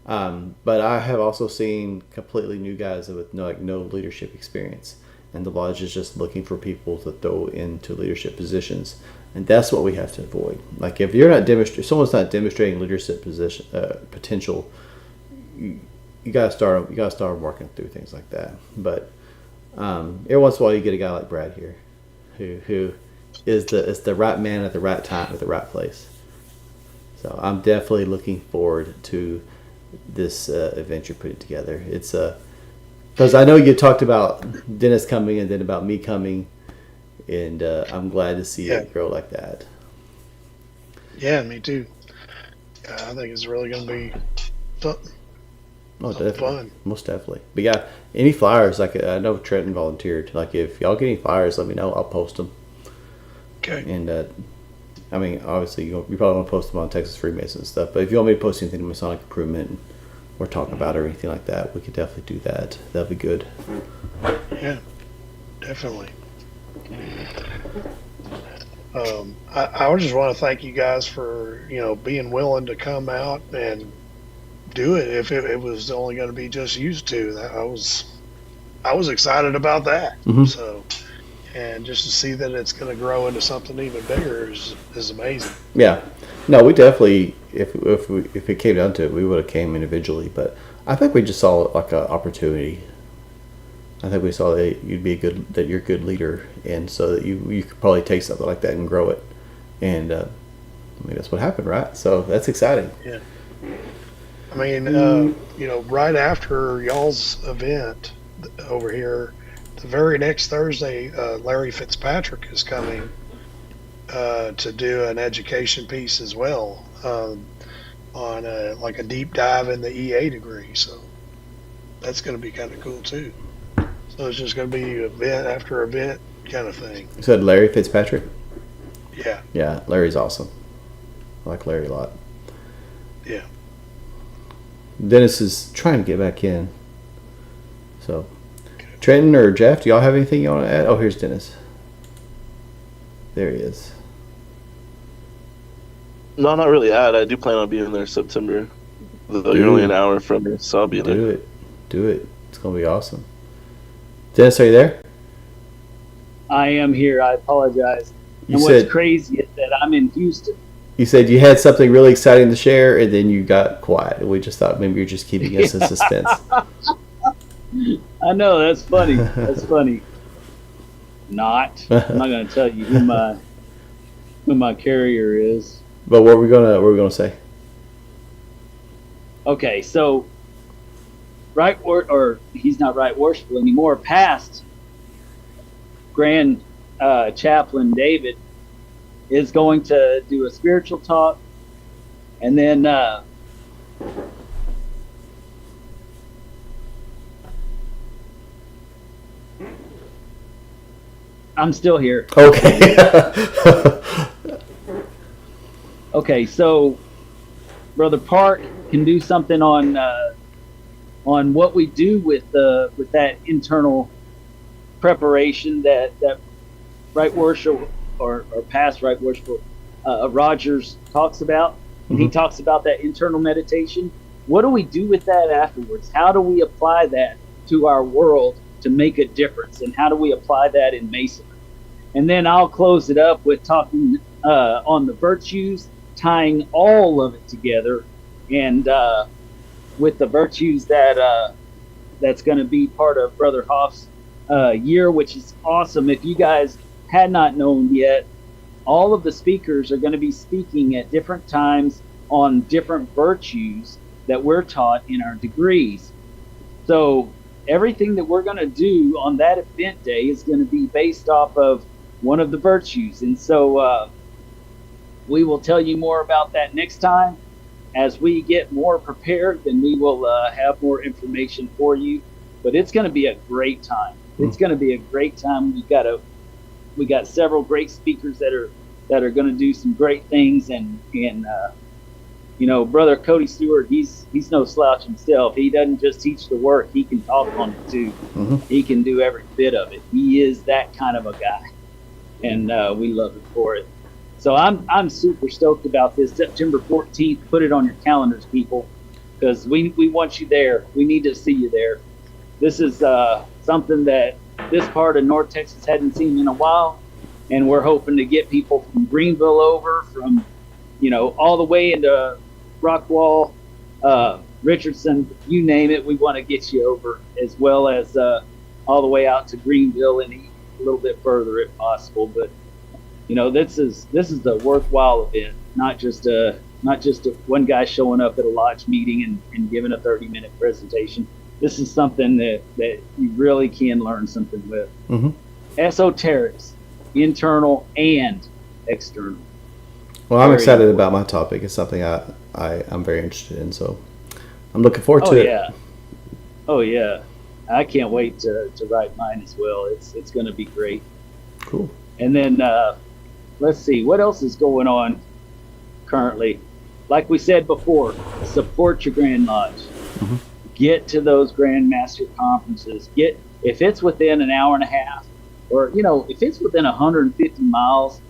But I have also seen completely new guys with no leadership experience, and the lodge is just looking for people to throw into leadership positions, and that's what we have to avoid. Like if someone's not demonstrating leadership potential, you gotta start working through things like that. But every once in a while you get a guy like Brad here, who is the right man at the right time at the right place. So I'm definitely looking forward to this event you're putting together. It's because I know you talked about Dennis coming and then about me coming, and I'm glad to see it grow like that. Yeah, me too. I think it's really going to be something. Oh, definitely. Fun. Most definitely. But yeah, any flyers, like I know Trenton volunteered. Like if y'all get any flyers, let me know. I'll post them. Okay. And I mean, obviously you probably want to post them on Texas Freemason and stuff. But if you want me to post anything to Masonic Improvement or talk about it or anything like that, we could definitely do that. That'd be good. Yeah, definitely. I just want to thank you guys for being willing to come out and do it. If it was only going to be just used to, I was excited about that. Mm-hmm. So, and just to see that it's going to grow into something even bigger is amazing. Yeah, no, we definitely, if it came down to it, we would have came individually. But I think we just saw like an opportunity. I think we saw that you're a good leader, and so that you could probably take something like that and grow it. And I mean that's what happened, right? So that's exciting. Yeah. I mean, right after y'all's event over here, the very next Thursday, Larry Fitzpatrick is coming to do an education piece as well on a deep dive in the EA degree. So that's going to be kind of cool too. So it's just going to be event after event kind of thing. You said Larry Fitzpatrick? Yeah. Yeah, Larry's awesome. I like Larry a lot. Yeah. Dennis is trying to get back in. So, Trenton or Jeff, do y'all have anything you want to add? Oh, here's Dennis. There he is. No, not really. I do plan on being there September. Though you're only an hour from me, so I'll be there. Do it. It's going to be awesome. Dennis, are you there? I am here. I apologize. What's crazy is that I'm in Houston. You said you had something really exciting to share, and then you got quiet. We just thought maybe you're just keeping us in suspense. I know, that's funny. That's funny. Not. I'm not going to tell you who my carrier is. But what are we gonna say? Okay, so or he's not right worshipful anymore. Past Grand Chaplain David is going to do a spiritual talk, and then I'm still here. Okay. Okay, so Brother Park can do something on what we do with that internal preparation that right worship or past right worship Rogers talks about, and he talks about that internal meditation. What do we do with that afterwards? How do we apply that to our world to make a difference, and how do we apply that in Masonry? And then I'll close it up with talking on the virtues, tying all of it together, and with the virtues that's going to be part of Brother Hoff's year, which is awesome. If you guys had not known yet, all of the speakers are going to be speaking at different times on different virtues that we're taught in our degrees. So everything that we're going to do on that event day is going to be based off of one of the virtues. And so we will tell you more about that next time. As we get more prepared, then we will have more information for you. But it's going to be a great time. It's going to be a great time. We got several great speakers that are going to do some great things, and Brother Cody Stewart, he's no slouch himself. He doesn't just teach the work; he can talk on it too. He can do every bit of it. He is that kind of a guy, and we love him for it. So I'm super stoked about this September 14th. Put it on your calendars, people, because we want you there. We need to see you there. This is something that this part of North Texas hadn't seen in a while, and we're hoping to get people from Greenville over, from all the way into Rockwall, Richardson, you name it. We want to get you over, as well as all the way out to Greenville and a little bit further if possible. But this is a worthwhile event, not just one guy showing up at a lodge meeting and giving a 30-minute presentation. This is something that you really can learn something with. Esoterics, internal and external. Well, I'm excited about my topic. It's something I'm very interested in, so I'm looking forward to it. Oh yeah, I can't wait to write mine as well. It's going to be great. Cool. And then let's see what else is going on currently. Like we said before, support your Grand Lodge. Get to those Grand Master conferences. If it's within an hour and a half, or if it's within 150 miles.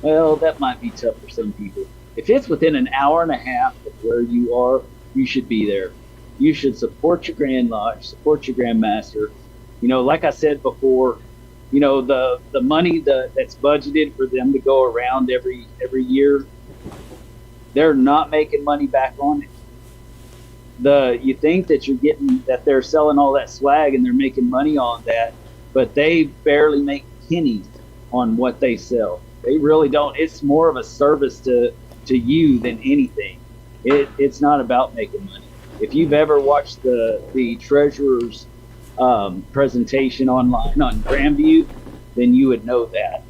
Well, that might be tough for some people. If it's within an hour and a half of where you are, you should be there. You should support your Grand Lodge, support your Grand Master. Like I said before, the money that's budgeted for them to go around every year, they're not making money back on it. You think that they're selling all that swag and they're making money on that, but they barely make pennies on what they sell. They really don't. It's more of a service to you than anything. It's not about making money. If you've ever watched the treasurer's presentation online on Grandview, then you would know that,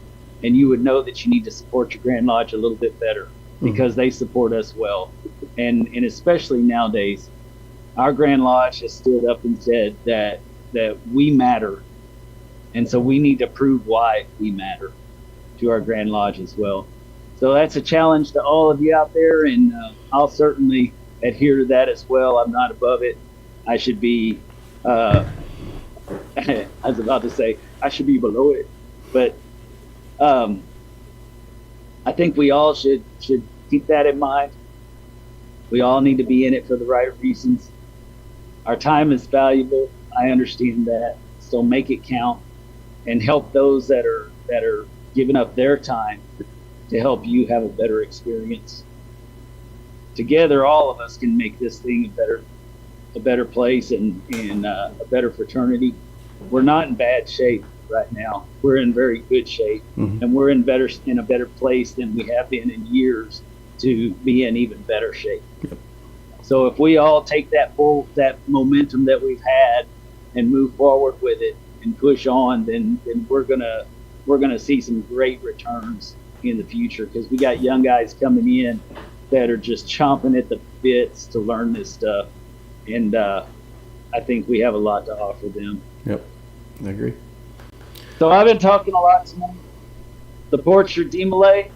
and you would know that you need to support your Grand Lodge a little bit better because they support us well, and especially nowadays, our Grand Lodge has stood up and said that we matter, and so we need to prove why we matter to our Grand Lodge as well. So that's a challenge to all of you out there, and I'll certainly adhere to that as well. I'm not above it. I should be, I was about to say, I should be below it. But I think we all should keep that in mind. We all need to be in it for the right reasons. Our time is valuable. I understand that. So make it count and help those that are giving up their time to help you have a better experience. Together, all of us can make this thing a a better place and a better fraternity. We're not in bad shape right now. We're in very good shape, and we're in a better place than we have been in years to be in even better shape. Yep. So if we all take that momentum that we've had and move forward with it and push on, then we're gonna see some great returns in the future, because we got young guys coming in that are just chomping at the bits to learn this stuff, and I think we have a lot to offer them. Yep, I agree. So I've been talking a lot tonight. Support your DMLA,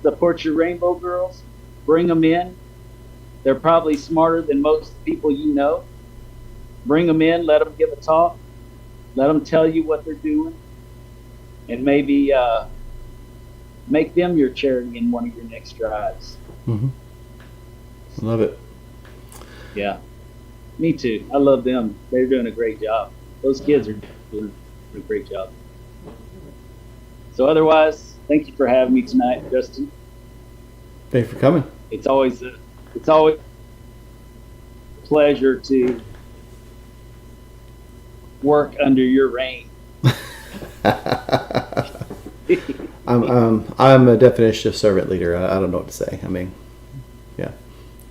support your Rainbow Girls, bring them in. They're probably smarter than most people you know. Bring them in, let them give a talk, let them tell you what they're doing, and maybe make them your charity in one of your next drives. Love it. Yeah, me too. I love them. They're doing a great job. Those kids are doing a great job. So otherwise, thank you for having me tonight, Justin. Thanks for coming. It's always a pleasure to work under your reign. I'm a definition of servant leader. I don't know what to say. I mean, yeah.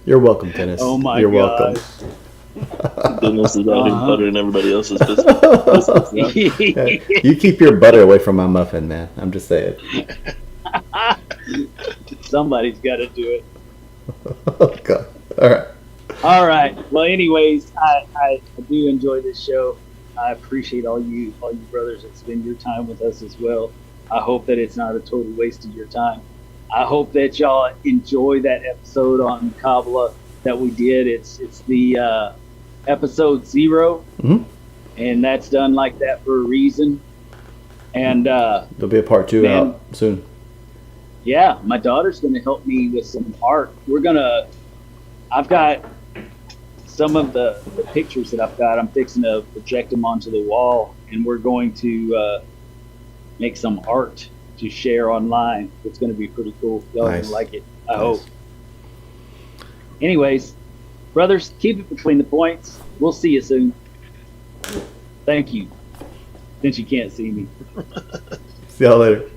You're welcome, Dennis. Oh my You're God. welcome. Dennis is out here buttering everybody else's business. Yeah, you keep your butter away from my muffin, man. I'm just saying. Somebody's got to do it. Oh, God. All right. All right. Well, anyways, I do enjoy this show. I appreciate all you brothers that spend your time with us as well. I hope that it's not a total waste of your time. I hope that y'all enjoy that episode on Kabbalah that we did. It's the episode 0, and that's done like that for a reason. And There'll be a part 2 out soon. Yeah, my daughter's going to help me with some art. I've got some of the pictures that I've got. I'm fixing to project them onto the wall, and we're going to make some art to share online. It's going to be pretty cool. Y'all are going to like it, I hope. Anyways, brothers, keep it between the points. We'll see you soon. Thank you. Since you can't see me. See y'all later.